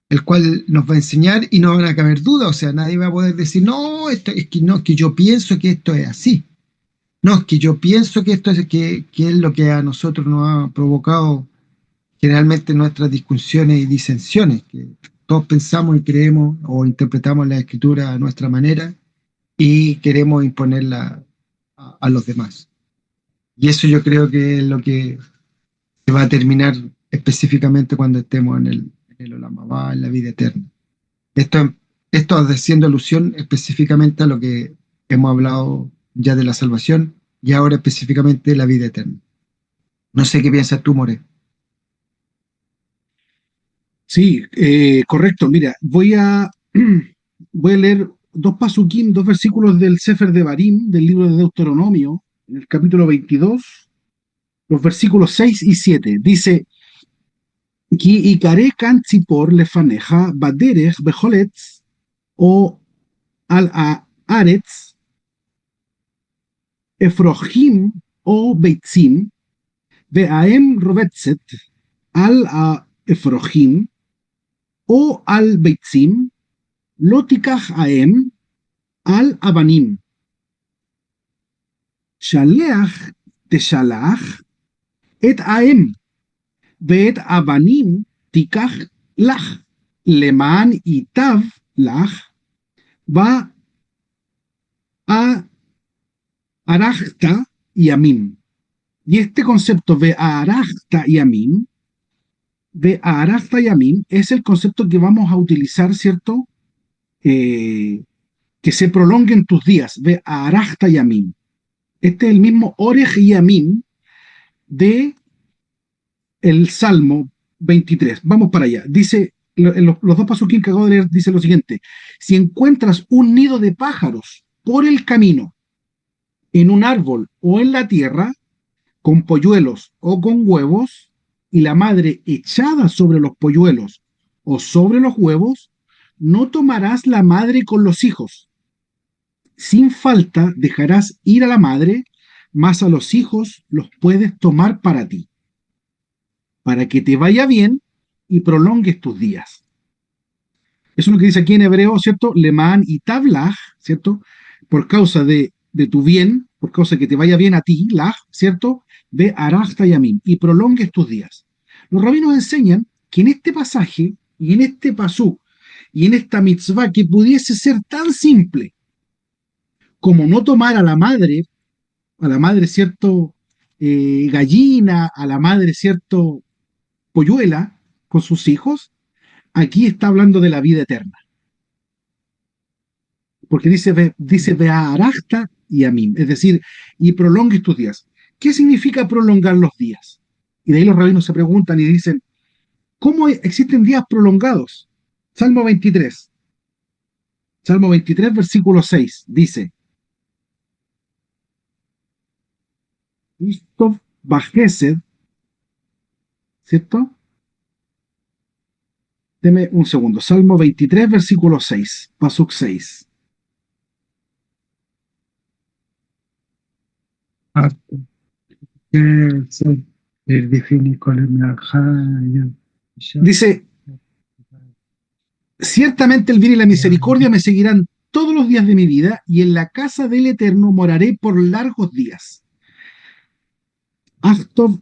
el cual nos va a enseñar y no van a caber dudas. O sea, nadie va a poder decir, no, esto es que no, que yo pienso que esto es así. No, es que yo pienso que esto es que es lo que a nosotros nos ha provocado generalmente nuestras discusiones y disensiones, que todos pensamos y creemos o interpretamos la escritura a nuestra manera y queremos imponerla a los demás. Y eso yo creo que es lo que se va a terminar específicamente cuando estemos en el Olam Abba, en la vida eterna. Esto, esto haciendo alusión específicamente a lo que hemos hablado ya de la salvación y ahora específicamente de la vida eterna. No sé qué piensas tú, More. Sí, correcto. Mira, voy a leer dos pasuquín, dos versículos del Sefer de Barim, del libro de Deuteronomio, en el capítulo 22, los versículos 6 y 7. Dice, Ki ikare kan tzipor lefaneja baderech becholetz o al haaretz efrohim o beitzim ve'aem robetzet al efrohim o al beitzim lo tikach aem al abanim shaleach teshalach et aem ואת אבנים תיקח לך, למען ייטב לך, וארחת ימים. Y este concepto de arachta yamim, es el concepto que vamos a utilizar, ¿cierto? Que se prolonguen tus días, de arachta yamim. Este es el mismo orej yamim de el Salmo 23. Vamos para allá. Dice, los dos pasuquín que acabo de leer, dice lo siguiente: si encuentras un nido de pájaros por el camino, en un árbol o en la tierra, con polluelos o con huevos, y la madre echada sobre los polluelos o sobre los huevos, no tomarás la madre con los hijos. Sin falta dejarás ir a la madre, mas a los hijos los puedes tomar para ti, para que te vaya bien y prolongues tus días. Eso es lo que dice aquí en hebreo, ¿cierto? Lemán y tablaj, ¿cierto? Por causa de tu bien, por causa de que te vaya bien a ti, laj, ¿cierto? De arachta yamim, y prolongues tus días. Los rabinos enseñan que en este pasaje, y en este pasú, y en esta mitzvah, que pudiese ser tan simple como no tomar a la madre, ¿cierto? Gallina, a la madre, ¿cierto? Polluela con sus hijos, aquí está hablando de la vida eterna. Porque dice Be'arachta y Amim, es decir, y prolongues tus días. ¿Qué significa prolongar los días? Y de ahí los rabinos se preguntan y dicen, ¿cómo existen días prolongados? Salmo 23, versículo 6, dice, Istov Bajesed, ¿cierto? Deme un segundo. Salmo 23, versículo 6. Pasuk 6. Dice, ciertamente el bien y la misericordia me seguirán todos los días de mi vida, y en la casa del Eterno moraré por largos días. Achtov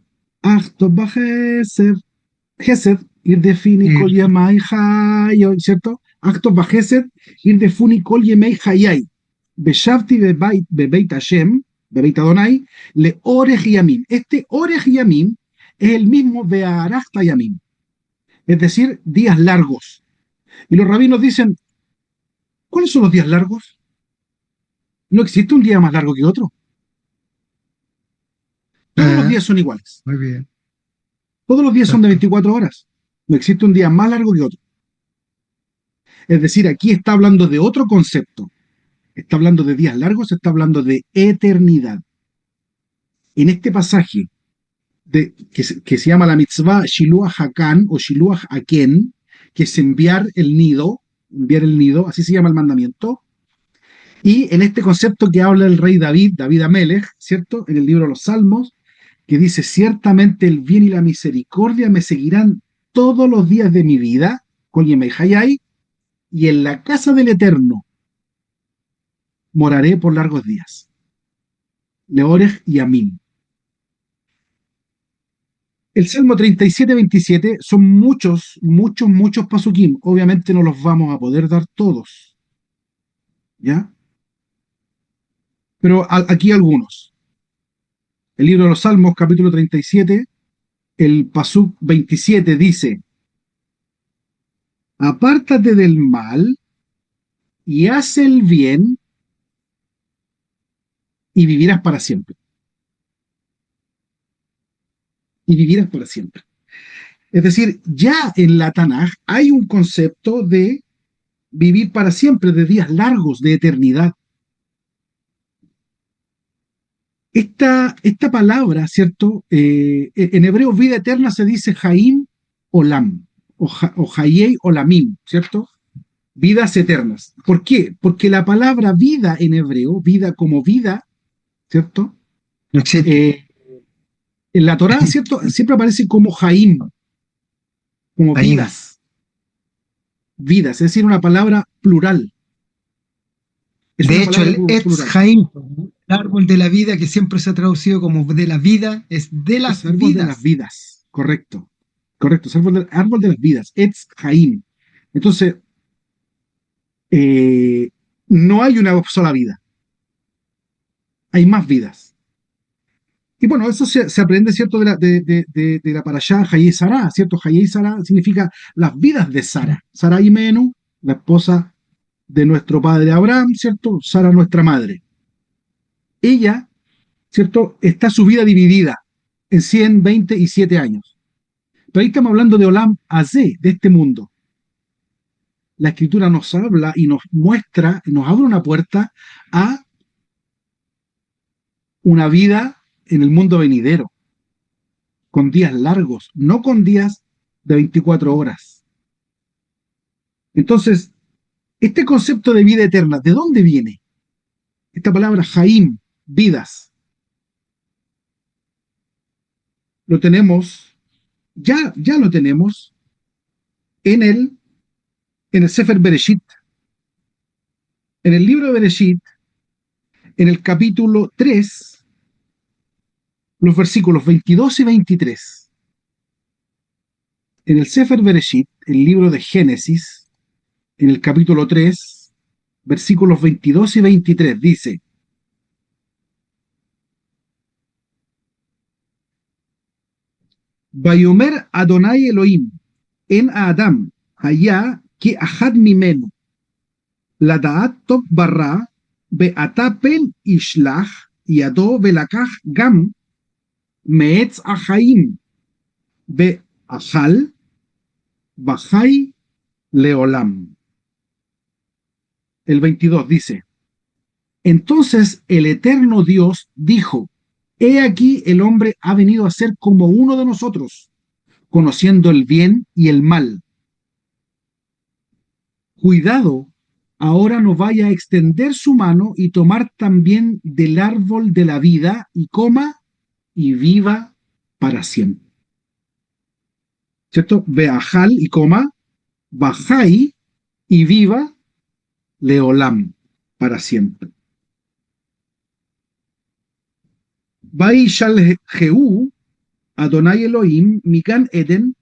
Gesed, ir defini kol yemai hayai, ¿cierto? Achtov Gesed, ir defini kol yemai hayai. Beshavti bebeit Hashem, bebeit Adonai, le orej yamim. Este orej yamim es el mismo de arachta yamim, es decir, días largos. Y los rabinos dicen, ¿cuáles son los días largos? No existe un día más largo que otro. Todos los días son iguales. Muy bien. Todos los días son de 24 horas. No existe un día más largo que otro. Es decir, aquí está hablando de otro concepto. está hablando de días largos, está hablando de eternidad. En este pasaje que se llama la mitzvah Shiluach Hakan o Shiluach Aken, que es enviar el nido, así se llama el mandamiento, y en este concepto que habla el rey David, David Amelech, ¿cierto? En el libro de los Salmos, que dice, ciertamente el bien y la misericordia me seguirán todos los días de mi vida, Kol Yemei Hayai, y en la casa del Eterno moraré por largos días. Leorech y Amín. El Salmo 37-27 son muchos pasukim. Obviamente no los vamos a poder dar todos. ¿Ya? Pero aquí algunos. El libro de los Salmos, capítulo 37, el pasuk 27 dice: apártate del mal y haz el bien y vivirás para siempre. Y vivirás para siempre. Es decir, ya en la Tanaj hay un concepto de vivir para siempre, de días largos, de eternidad. Esta palabra, ¿cierto? En hebreo, vida eterna se dice Jaim Olam, o Hayei Olamim, ¿cierto? Vidas eternas. ¿Por qué? Porque la palabra vida en hebreo, vida como vida, ¿cierto? No existe. En la Torá, ¿cierto? Siempre aparece como Jaim, como Jaim. vidas. Vidas, es decir, una palabra plural. Es De una hecho, el palabra Etz plural. Jaim, el árbol de la vida, que siempre se ha traducido como de la vida, es de las Es árbol vidas. de las vidas, correcto. Correcto, es árbol de las vidas, Etz Jaim. Entonces, no hay una sola vida. Hay más vidas. Y bueno, eso se aprende, ¿cierto? De la parashá Hayei Sará, ¿cierto? Hayei Sará significa las vidas de Sara. Sara y Menú, la esposa de nuestro padre Abraham, ¿cierto? Sara, nuestra madre. Ella, ¿cierto? Está su vida dividida en 127 años. Pero ahí estamos hablando de Olam Azé, de este mundo. La escritura nos habla y nos muestra, nos abre una puerta a una vida en el mundo venidero, con días largos, no con días de 24 horas. Entonces, este concepto de vida eterna, ¿de dónde viene? Esta palabra Jaim, vidas, lo tenemos, ya lo tenemos en el Sefer Bereshit. En el libro de Bereshit, en el capítulo 3, los versículos 22 y 23. En el Sefer Bereshit, el libro de Génesis, en el capítulo 3, versículos 22 y 23, dice: Vayomer Adonai Elohim en Adam haya ki ahad mimenu ladaat tov barra be'ata pen ishlach yado velakach gam meetz achaim be'achal bajai leolam. El 22 dice: entonces el eterno Dios dijo: he aquí el hombre ha venido a ser como uno de nosotros, conociendo el bien y el mal. Cuidado, ahora no vaya a extender su mano y tomar también del árbol de la vida y coma y viva para siempre. ¿Cierto? Beajal y coma, bajai y viva leolam para siempre. Vaishal Jehu Adonai Elohim Mikan Eden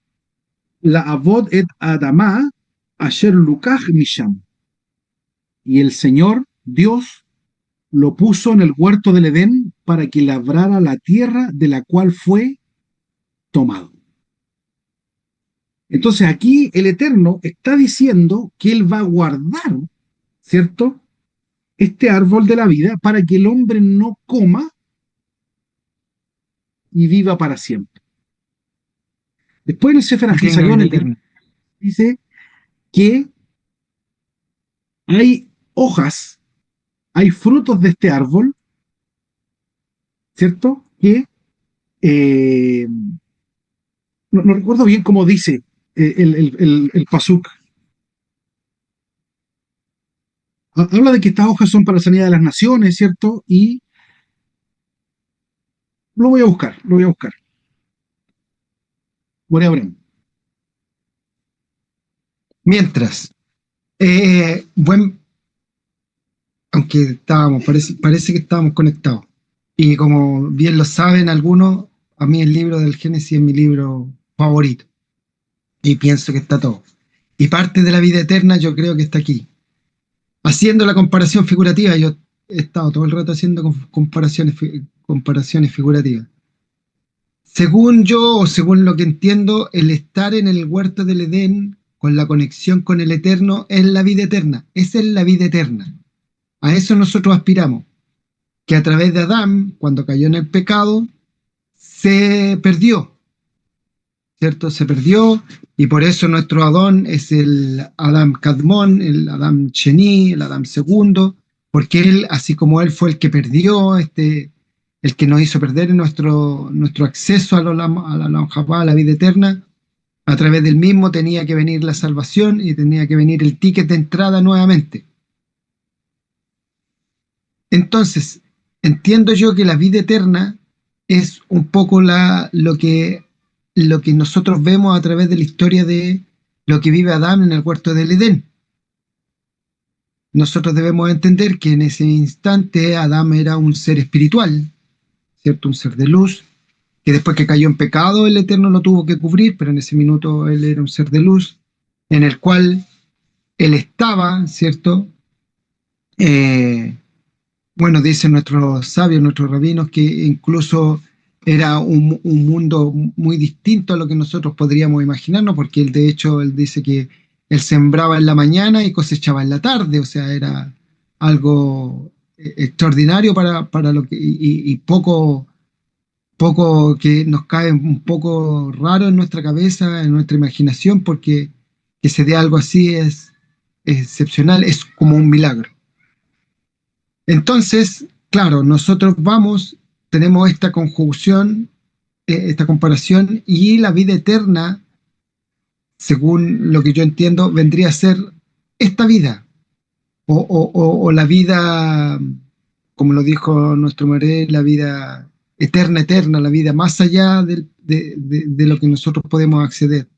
la Avod et Adama Asher Lukach Misham. Y el Señor Dios lo puso en el huerto del Edén para que labrara la tierra de la cual fue tomado. Entonces aquí el Eterno está diciendo que Él va a guardar, ¿cierto?, este árbol de la vida para que el hombre no coma y viva para siempre. Después en el Sefer HaHizayón dice que hay hojas hay frutos de este árbol, ¿cierto? Que eh, no recuerdo bien cómo dice el pasuk. Habla de que estas hojas son para la sanidad de las naciones, ¿cierto? Y lo voy a buscar, lo voy a buscar. Morea Abraham. Mientras, buen, aunque estábamos, parece que estábamos conectados. Y como bien lo saben algunos, a mí el libro del Génesis es mi libro favorito. Y pienso que está todo. Y parte de la vida eterna yo creo que está aquí. Haciendo la comparación figurativa, yo he estado todo el rato haciendo comparaciones figurativas. Según yo, o según lo que entiendo, el estar en el huerto del Edén, con la conexión con el Eterno, es la vida eterna. Esa es la vida eterna. A eso nosotros aspiramos. Que a través de Adán, cuando cayó en el pecado, se perdió, ¿cierto? Se perdió, y por eso nuestro Adón es el Adam Kadmon, el Adam Sheni, el Adam segundo, porque él, así como él fue el que perdió, el que nos hizo perder nuestro acceso a la vida eterna, a través del mismo tenía que venir la salvación y tenía que venir el ticket de entrada nuevamente. Entonces, entiendo yo que la vida eterna es un poco lo que nosotros vemos a través de la historia de lo que vive Adán en el huerto del Edén. Nosotros debemos entender que en ese instante Adán era un ser espiritual, ¿cierto? Un ser de luz, que después que cayó en pecado el Eterno lo tuvo que cubrir, pero en ese minuto él era un ser de luz, en el cual él estaba, ¿cierto? Bueno, dicen nuestros sabios, nuestros rabinos, que incluso era un mundo muy distinto a lo que nosotros podríamos imaginarnos, porque él, de hecho, él dice que él sembraba en la mañana y cosechaba en la tarde, o sea, era algo extraordinario para lo que, y poco que nos cae un poco raro en nuestra cabeza, en nuestra imaginación, porque que se dé algo así es excepcional, es como un milagro. Entonces, claro, nosotros tenemos esta conjunción, esta comparación, y la vida eterna, según lo que yo entiendo, vendría a ser esta vida, o la vida, como lo dijo nuestro Moré, la vida eterna, eterna, la vida más allá de lo que nosotros podemos acceder.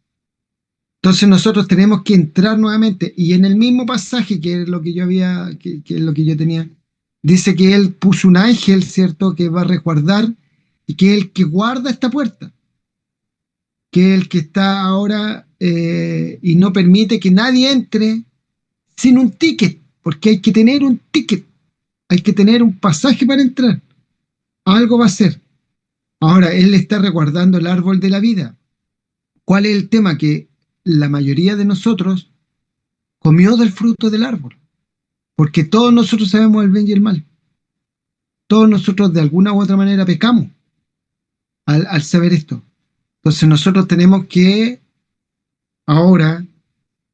Entonces nosotros tenemos que entrar nuevamente, y en el mismo pasaje que es lo que yo que es lo que yo tenía, dice que él puso un ángel, ¿cierto?, que va a resguardar, y que es el que guarda esta puerta, que es el que está ahora y no permite que nadie entre sin un ticket, porque hay que tener un ticket, hay que tener un pasaje para entrar. Algo va a ser. Ahora, él está resguardando el árbol de la vida. ¿Cuál es el tema? Que la mayoría de nosotros comió del fruto del árbol, porque todos nosotros sabemos el bien y el mal. Todos nosotros de alguna u otra manera pecamos al saber esto. Entonces nosotros tenemos que ahora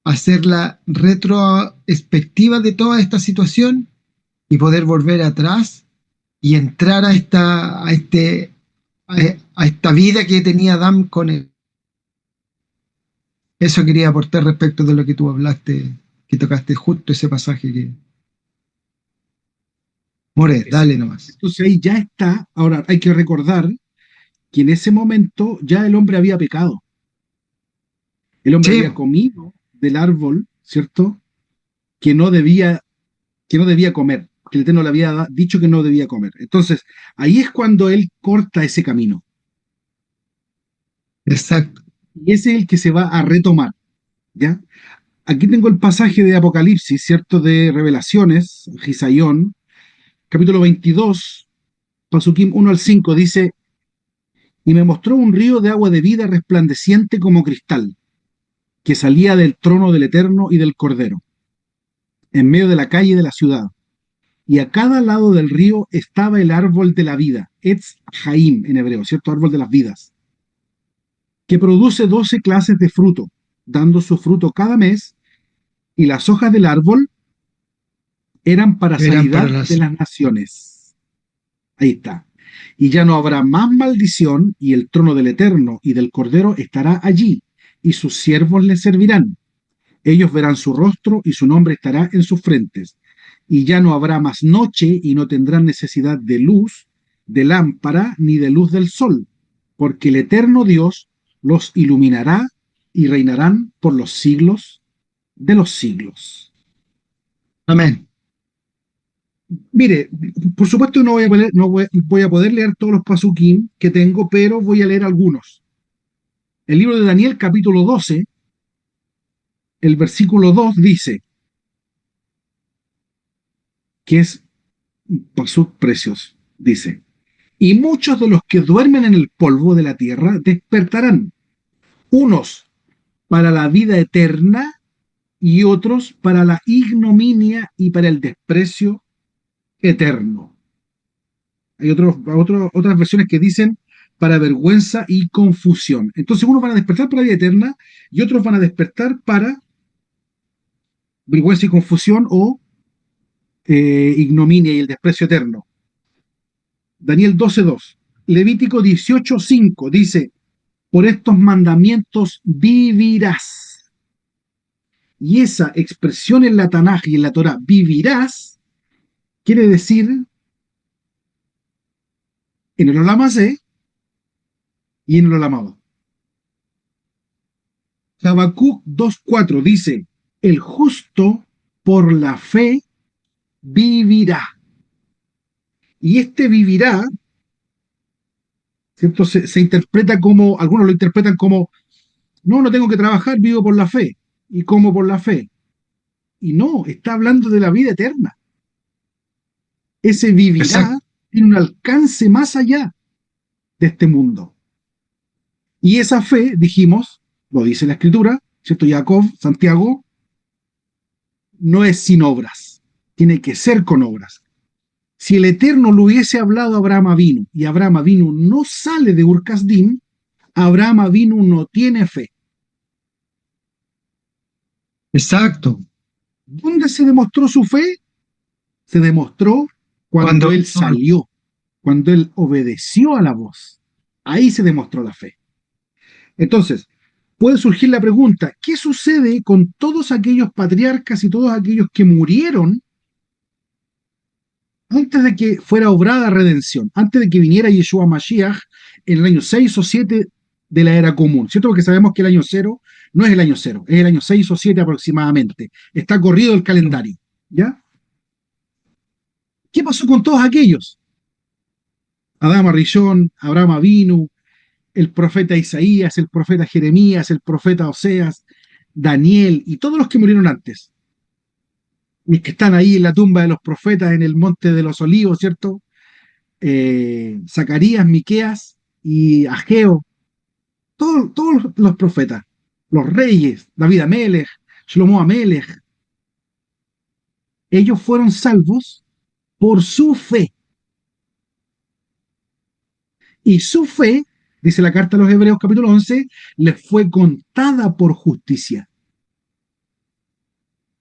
hacer la retrospectiva de toda esta situación y poder volver atrás y entrar a esta vida que tenía Adán con él. Eso quería aportar respecto de lo que tú hablaste, que tocaste justo ese pasaje que... More, dale nomás. Entonces ahí ya está. Ahora hay que recordar que en ese momento ya el hombre había pecado. El hombre Sí, había comido del árbol, ¿cierto? Que no debía, que no debía comer, que el Eterno le había dicho que no debía comer. Entonces, ahí es cuando él corta ese camino. exacto. Y ese es el que se va a retomar, ¿ya? Aquí tengo el pasaje de Apocalipsis, ¿cierto? De Revelaciones, Gisaión, capítulo 22, Pasukim 1 al 5, dice: y me mostró un río de agua de vida resplandeciente como cristal, que salía del trono del Eterno y del Cordero, en medio de la calle de la ciudad. Y a cada lado del río estaba el árbol de la vida, Etz Haim en hebreo, ¿cierto? Árbol de las vidas, que produce 12 clases de fruto, dando su fruto cada mes, y las hojas del árbol eran para Eran para sanidad de las naciones. Ahí está. Y ya no habrá más maldición, y el trono del Eterno y del Cordero estará allí, y sus siervos le servirán. Ellos verán su rostro, y su nombre estará en sus frentes. Y ya no habrá más noche, y no tendrán necesidad de luz, de lámpara, ni de luz del sol, porque el Eterno Dios los iluminará, y reinarán por los siglos de los siglos. Amén. Mire, por supuesto no voy a poder leer todos los pasukim que tengo, pero voy a leer algunos. El libro de Daniel, capítulo 12, el versículo 2 dice, que es un pasuk precioso, dice, y muchos de los que duermen en el polvo de la tierra despertarán, unos para la vida eterna y otros para la ignominia y para el desprecio eterno. Hay otras versiones que dicen para vergüenza y confusión. Entonces unos van a despertar para la vida eterna y otros van a despertar para vergüenza y confusión o ignominia y el desprecio eterno. Daniel 12:2. Levítico 18:5 dice, por estos mandamientos vivirás. Y esa expresión en la Tanaj y en la Torah, vivirás, quiere decir en el Olam Hazé y en el Olam Abba. Habacuc 2:4 dice, el justo por la fe vivirá. Y este vivirá, ¿cierto? Se interpreta como, algunos lo interpretan como, no tengo que trabajar, vivo por la fe y como por la fe. Y no, está hablando de la vida eterna. Ese vivirá Exacto. tiene un alcance más allá de este mundo. Y esa fe, dijimos, lo dice la Escritura, ¿cierto? Jacob, Santiago, no es sin obras, tiene que ser con obras. Si el Eterno lo hubiese hablado a Abraham Avinu, y Abraham Avinu no sale de Ur Kasdim, Abraham Avinu no tiene fe. Exacto. ¿Dónde se demostró su fe? Se demostró cuando él salió, cuando él obedeció a la voz. Ahí se demostró la fe. Entonces, puede surgir la pregunta, ¿qué sucede con todos aquellos patriarcas y todos aquellos que murieron antes de que fuera obrada redención, antes de que viniera Yeshua Mashiach en el año 6 o 7 de la era común? ¿Cierto? Porque sabemos que el año 0 no es el año 0, es el año 6 o 7 aproximadamente. Está corrido el calendario, ¿ya? ¿Qué pasó con todos aquellos? Adán Arishon, Abraham Avinu, el profeta Isaías, el profeta Jeremías, el profeta Oseas, Daniel y todos los que murieron antes. Los que están ahí en la tumba de los profetas en el monte de los olivos, ¿cierto? Zacarías, Miqueas y Ageo, todos los profetas, los reyes, David Amelech, Shlomo Amelech, ellos fueron salvos por su fe. Y su fe, dice la carta a los Hebreos capítulo 11, les fue contada por justicia.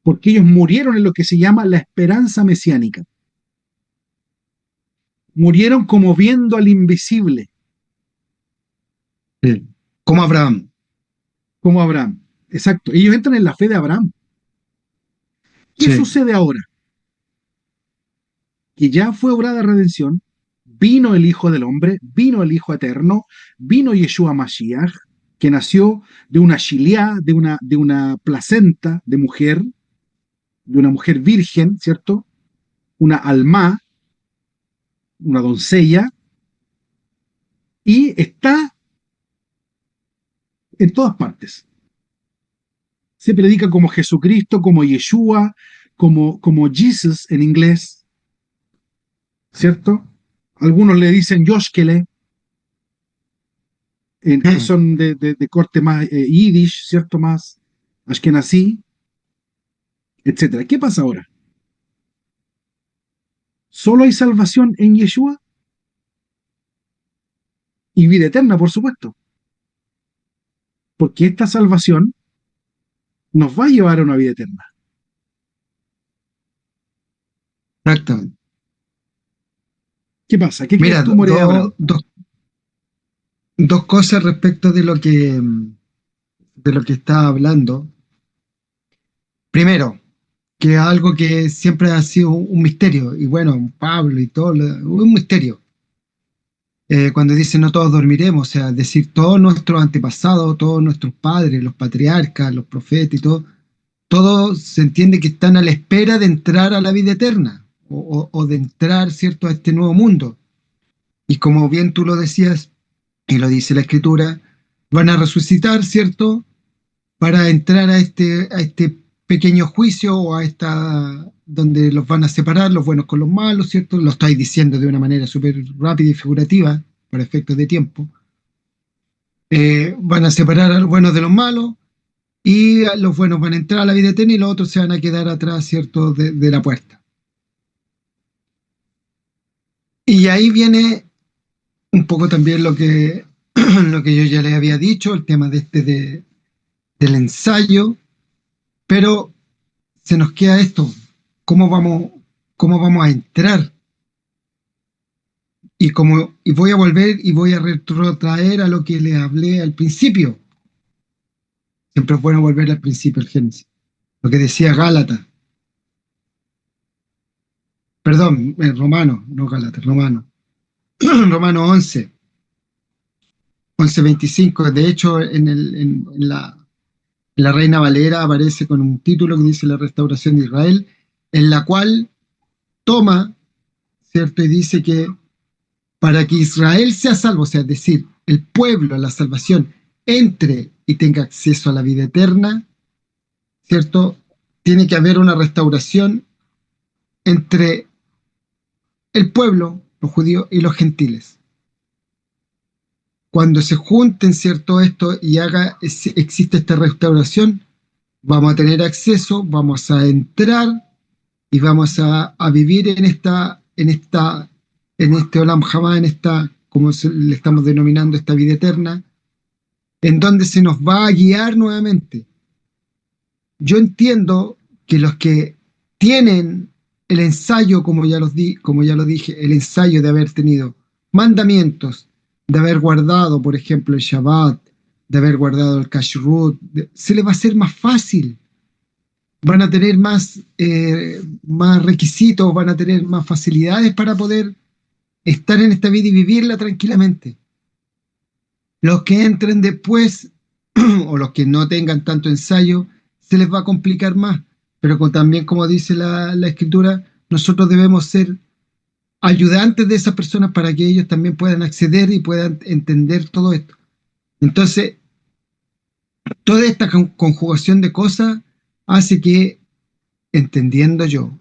Porque ellos murieron en lo que se llama la esperanza mesiánica. Murieron como viendo al invisible. Sí. Como Abraham. Como Abraham. Exacto. Ellos entran en la fe de Abraham. ¿Qué sucede ahora? Que ya fue obrada redención, vino el Hijo del Hombre, vino el Hijo Eterno, vino Yeshua Mashiach, que nació de una shiliá, de una placenta de una mujer virgen, ¿cierto? Una alma, una doncella, y está en todas partes. Se predica como Jesucristo, como Yeshua, como Jesus en inglés, ¿cierto? Algunos le dicen Yoshkele, que son de corte más yiddish, ¿cierto? Más ashkenazí, etc. ¿Qué pasa ahora? ¿Solo hay salvación en Yeshua? Y vida eterna, por supuesto. Porque esta salvación nos va a llevar a una vida eterna. Exactamente. ¿Qué pasa? ¿Qué crees Mira, tú, More Abraham? dos cosas respecto de lo que estaba hablando. Primero, que algo que siempre ha sido un misterio, y bueno, Pablo y todo, un misterio. Cuando dice no todos dormiremos, o sea, decir todos nuestros antepasados, todos nuestros padres, los patriarcas, los profetas y todo, todos se entiende que están a la espera de entrar a la vida eterna o de entrar, ¿cierto?, a este nuevo mundo. Y como bien tú lo decías, y lo dice la Escritura, van a resucitar, ¿cierto?, para entrar a este pequeño juicio o a esta donde los van a separar los buenos con los malos, ¿cierto? Lo estáis diciendo de una manera súper rápida y figurativa, para efectos de tiempo. Van a separar a los buenos de los malos y los buenos van a entrar a la vida eterna y los otros se van a quedar atrás, ¿cierto?, de la puerta. Y ahí viene un poco también lo que yo ya les había dicho, el tema del ensayo, pero se nos queda esto, ¿cómo vamos, cómo vamos a entrar? Y voy a volver y voy a retrotraer a lo que les hablé al principio. Siempre es bueno volver al principio, el Génesis. Lo que decía Gálatas. Perdón, Romano, no Gálatas, Romano. Romano 11, 11:25. De hecho, en la Reina Valera aparece con un título que dice la restauración de Israel, en la cual toma, ¿cierto? Y dice que para que Israel sea salvo, o sea, es decir, el pueblo, la salvación, entre y tenga acceso a la vida eterna, ¿cierto? Tiene que haber una restauración entre el pueblo, los judíos y los gentiles. Cuando se junten, ¿cierto?, esto y existe esta restauración, vamos a tener acceso, vamos a entrar y vamos a vivir en este Olam Jabá, en esta, como le estamos denominando, esta vida eterna, en donde se nos va a guiar nuevamente. Yo entiendo que los que tienen el ensayo, como ya lo dije, el ensayo de haber tenido mandamientos, de haber guardado, por ejemplo, el Shabbat, de haber guardado el Kashrut, se les va a hacer más fácil. Van a tener más requisitos, van a tener más facilidades para poder estar en esta vida y vivirla tranquilamente. Los que entren después o los que no tengan tanto ensayo, se les va a complicar más. Pero también, como dice la Escritura, nosotros debemos ser ayudantes de esas personas para que ellos también puedan acceder y puedan entender todo esto. Entonces, toda esta conjugación de cosas hace que, entendiendo yo,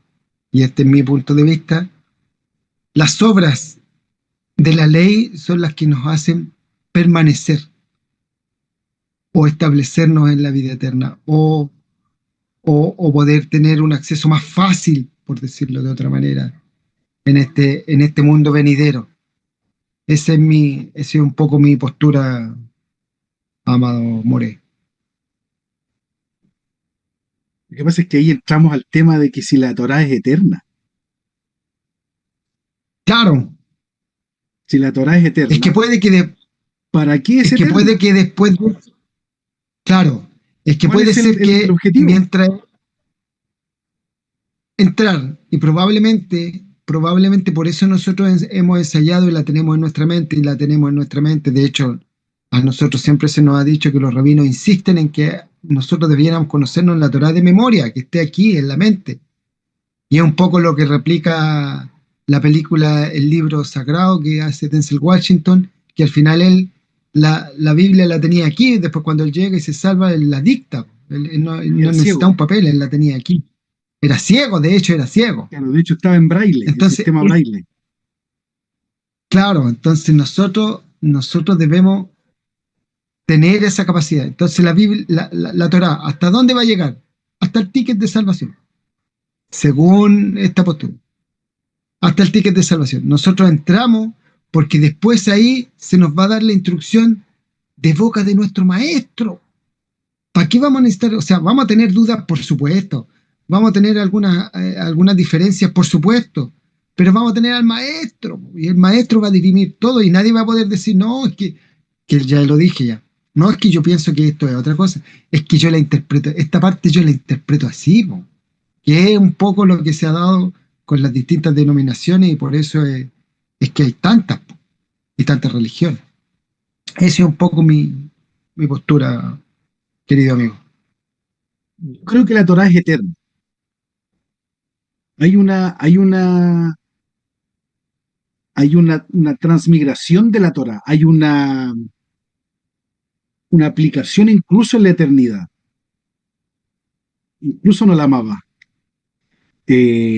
y este es mi punto de vista, las obras de la ley son las que nos hacen permanecer o establecernos en la vida eterna o poder tener un acceso más fácil, por decirlo de otra manera, en este mundo venidero. Esa es un poco mi postura, amado More. Lo que pasa es que ahí entramos al tema de que si la Torá es eterna. Claro, Si la Torá es es que eterna, puede que, ¿para qué es es que puede eterna? que después, claro, es que ¿Cuál puede es ser el que objetivo? mientras entrar, y probablemente por eso nosotros hemos ensayado y la tenemos en nuestra mente, y la tenemos en nuestra mente. De hecho, a nosotros siempre se nos ha dicho que los rabinos insisten en que nosotros debiéramos conocernos la Torá de memoria, que esté aquí en la mente. Y es un poco lo que replica la película El libro sagrado que hace Denzel Washington, que al final la Biblia la tenía aquí, después cuando él llega y se salva, él la dicta. Él Y no era necesitaba ciego. un papel, él la tenía aquí. Era ciego, de hecho era ciego. Claro, de hecho estaba en braille, el Entonces, sistema braille. claro, entonces nosotros debemos tener esa capacidad. Entonces la Biblia, la Torá, ¿hasta dónde va a llegar? Hasta el ticket de salvación, según esta postura. Hasta el ticket de salvación. Nosotros entramos porque después ahí se nos va a dar la instrucción de boca de nuestro maestro. ¿Para qué vamos a necesitar? O sea, vamos a tener dudas, por supuesto. vamos a tener algunas diferencias, por supuesto, pero vamos a tener al maestro, y el maestro va a dirimir todo, y nadie va a poder decir, no, que ya lo dije ya, no es que yo pienso que esto es otra cosa, es que yo la interpreto, esta parte yo la interpreto así, po, que es un poco lo que se ha dado con las distintas denominaciones, y por eso es que hay tantas, po, y tantas religiones. Esa es un poco mi postura, querido amigo. Yo creo que la Torá es eterna. Hay una transmigración de la Torá, hay una aplicación incluso en la eternidad. Incluso no la amaba.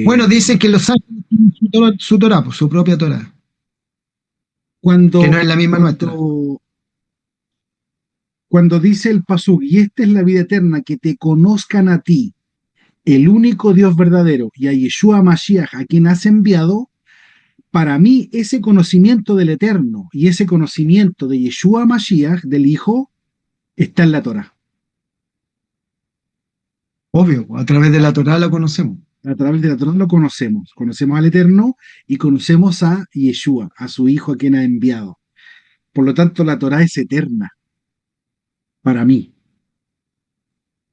Bueno, dicen que los ángeles tienen su Torá, pues, su propia Torá, que no Cuando, es la misma nuestra. cuando, cuando dice el pasuk, y esta es la vida eterna, que te conozcan a ti, el único Dios verdadero, y a Yeshua Mashiach, a quien has enviado, para mí ese conocimiento del Eterno y ese conocimiento de Yeshua Mashiach, del Hijo, está en la Torá. Obvio, a través de la Torá la conocemos. A través de la Torá lo conocemos. Conocemos al Eterno y conocemos a Yeshua, a su Hijo a quien ha enviado. Por lo tanto, la Torá es eterna para mí.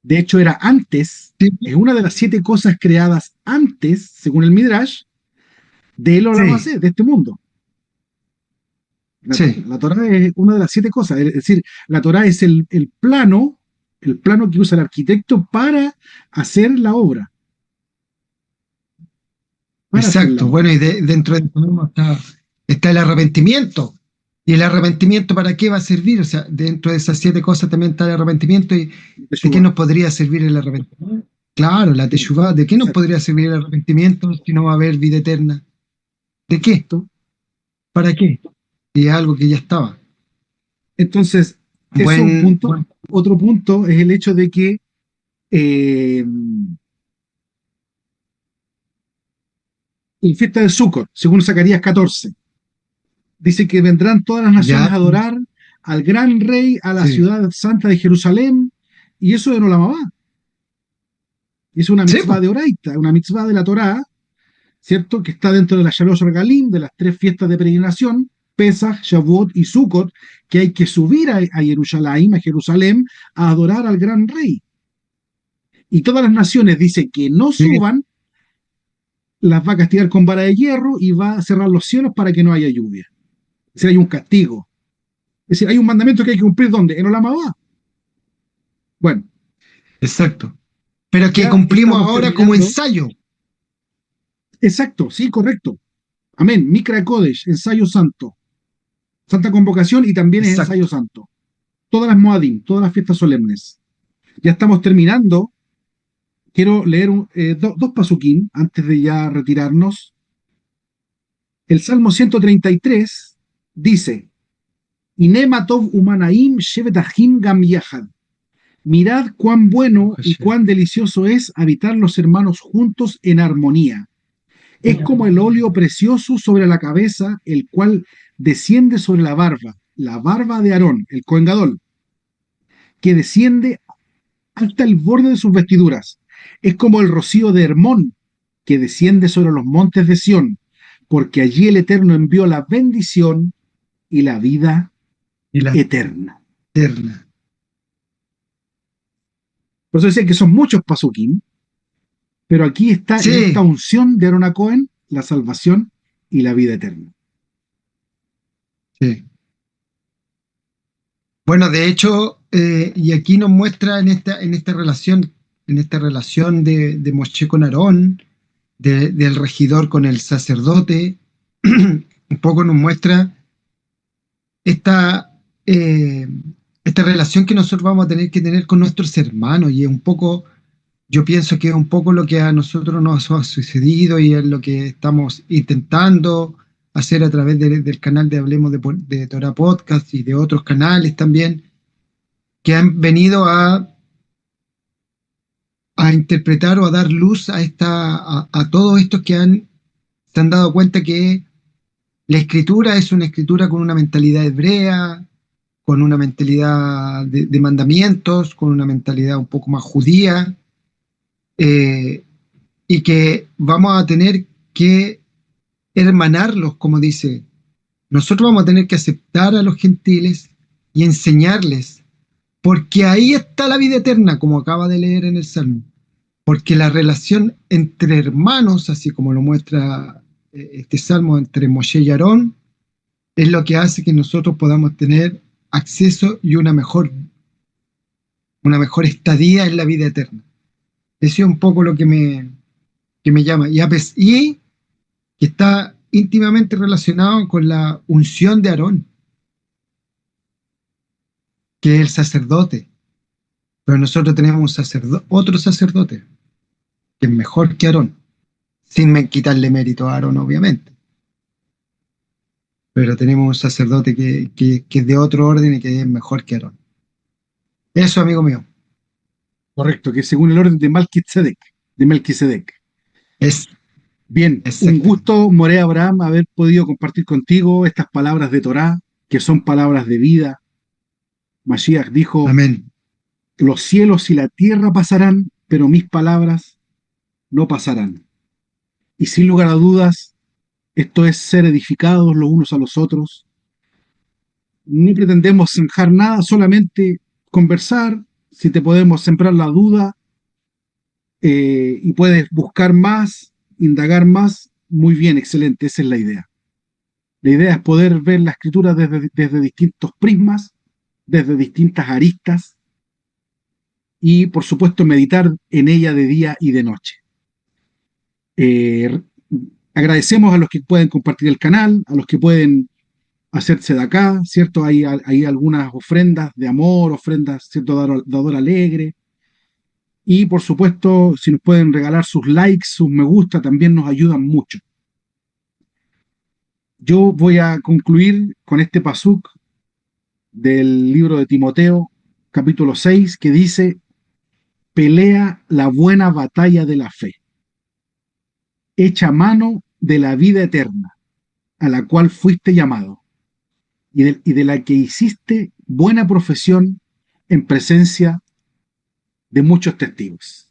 De hecho, era antes, Sí, es una de las 7 cosas creadas antes, según el Midrash, del Olam sí, Hazé, de este mundo. sí, La Torá es una de las 7 cosas. Es decir, la Torá es el plano que usa el arquitecto para hacer la obra. Para hacer la exacto. obra. Bueno, y dentro de eso mismo está el arrepentimiento. ¿Y el arrepentimiento para qué va a servir? O sea, dentro de esas 7 cosas también está el arrepentimiento. ¿Y de qué Teshuvá. nos podría servir el arrepentimiento? Claro, la Sí, teshuvá. ¿De qué nos exacto. podría servir el arrepentimiento si no va a haber vida eterna? ¿De qué? ¿Para qué? Y es algo que ya estaba. Entonces, eso es un Buen, punto. buen, Otro punto es el hecho de que eh, en fiesta de Sukkot, según Zacarías 14, dice que vendrán todas las naciones ya, a adorar al gran rey, a la sí. ciudad santa de Jerusalén, y eso de no la mamá. Es una Sí, mitzvah pues. de Oraita, una mitzvah de la Torá, ¿cierto? Que está dentro de la Shalosh Regalim, de las 3 fiestas de peregrinación, Pesach, Shavuot y Sukkot, que hay que subir a Jerusalén, a adorar al gran rey. Y todas las naciones dicen que no Sí, suban, las va a castigar con vara de hierro y va a cerrar los cielos para que no haya lluvia. Es decir, hay un castigo. Es decir, hay un mandamiento que hay que cumplir, ¿dónde? En Olamabá. Bueno, exacto. Pero que ya cumplimos estamos ahora como terminando. ensayo. Exacto, sí, correcto. Amén. Mikra Kodesh, ensayo santo. Santa convocación y también es ensayo Exacto. santo. Todas las Moadim, todas las fiestas solemnes. Ya estamos terminando. Quiero leer dos pasuquín antes de ya retirarnos. El Salmo 133 dice: Inematov umanaim shevetahim gam yahad. Mirad cuán bueno y cuán delicioso es habitar los hermanos juntos en armonía. Es como el óleo precioso sobre la cabeza, el cual desciende sobre la barba de Aarón, el Cohen Gadol, que desciende hasta el borde de sus vestiduras. Es como el rocío de Hermón, que desciende sobre los montes de Sión, porque allí el Eterno envió la bendición y la vida Y la eterna. eterna. Por eso decía que son muchos pasuquín, pero aquí está en esta Sí, unción de Aarón a Cohen la salvación y la vida eterna. sí. Bueno, de hecho, y aquí nos muestra en esta relación de Moshe con Aarón, del regidor con el sacerdote, un poco nos muestra esta, eh, esta relación que nosotros vamos a tener que tener con nuestros hermanos, y es un poco, yo pienso que es un poco lo que a nosotros nos ha sucedido y es lo que estamos intentando hacer a través del canal de Hablemos de Torah Podcast y de otros canales también, que han venido a interpretar o a dar luz a todos estos que se han dado cuenta que la escritura es una escritura con una mentalidad hebrea, con una mentalidad de mandamientos, con una mentalidad un poco más judía, y que vamos a tener que hermanarlos, como dice. Nosotros vamos a tener que aceptar a los gentiles y enseñarles, porque ahí está la vida eterna, como acaba de leer en el Salmo. Porque la relación entre hermanos, así como lo muestra este Salmo, entre Moshe y Aarón, es lo que hace que nosotros podamos tener acceso y una mejor estadía en la vida eterna. Eso es un poco lo que me llama. Y que está íntimamente relacionado con la unción de Aarón, que es el sacerdote. Pero nosotros tenemos otro sacerdote, que es mejor que Aarón, sin quitarle mérito a Aarón, obviamente. Pero tenemos un sacerdote que es de otro orden y que es mejor que Aarón. Eso, amigo mío. Correcto, que según el orden de Melquisedec. Es Bien, un exacto. gusto, Morea Abraham, haber podido compartir contigo estas palabras de Torá, que son palabras de vida. Mashiach dijo, Amén. los cielos y la tierra pasarán, pero mis palabras no pasarán. Y sin lugar a dudas, esto es ser edificados los unos a los otros. No pretendemos zanjar nada, solamente conversar. Si te podemos sembrar la duda y puedes buscar más, indagar más, muy bien, excelente, esa es la idea. La idea es poder ver la escritura desde distintos prismas, desde distintas aristas y, por supuesto, meditar en ella de día y de noche. Agradecemos a los que pueden compartir el canal, a los que pueden hacerse de acá, ¿cierto? Hay algunas ofrendas de amor, ofrendas, ¿cierto? Dador alegre. Y, por supuesto, si nos pueden regalar sus likes, sus me gusta, también nos ayudan mucho. Yo voy a concluir con este pasuk del libro de Timoteo, capítulo 6, que dice, pelea la buena batalla de la fe, echa mano de la vida eterna, a la cual fuiste llamado, y de la que hiciste buena profesión en presencia de muchos testigos.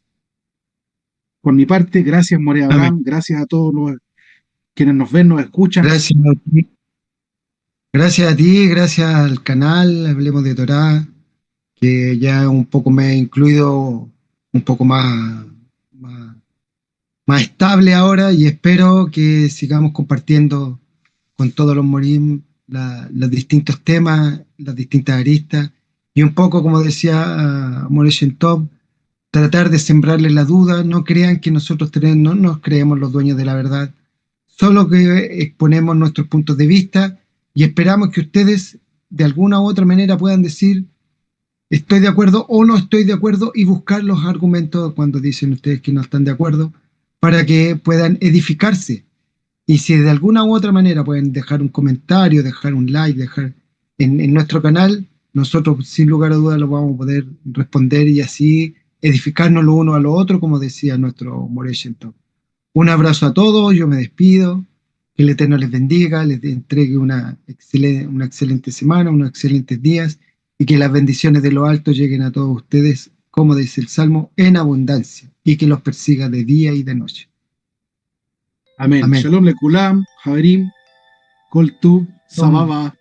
Por mi parte, gracias, Morea Amén. Abraham, gracias a todos los quienes nos ven, nos escuchan. Gracias a ti. Gracias a ti, gracias al canal, Hablemos de Torá, que ya un poco me he incluido un poco más estable ahora y espero que sigamos compartiendo con todos los morim los distintos temas, las distintas aristas y un poco, como decía Moreshen Top, tratar de sembrarles la duda. No crean que nosotros no nos creemos los dueños de la verdad, solo que exponemos nuestros puntos de vista y esperamos que ustedes de alguna u otra manera puedan decir estoy de acuerdo o no estoy de acuerdo y buscar los argumentos cuando dicen ustedes que no están de acuerdo para que puedan edificarse. Y si de alguna u otra manera pueden dejar un comentario, dejar un like, dejar en nuestro canal, nosotros sin lugar a dudas lo vamos a poder responder y así edificarnos lo uno a lo otro, como decía nuestro Moreshen Top. Un abrazo a todos, yo me despido, que el Eterno les bendiga, les entregue una excelente semana, unos excelentes días y que las bendiciones de lo alto lleguen a todos ustedes, como dice el Salmo, en abundancia y que los persiga de día y de noche. Amén. Amén. Shalom lekulam, Javerim, Kol Tuv, Sababa.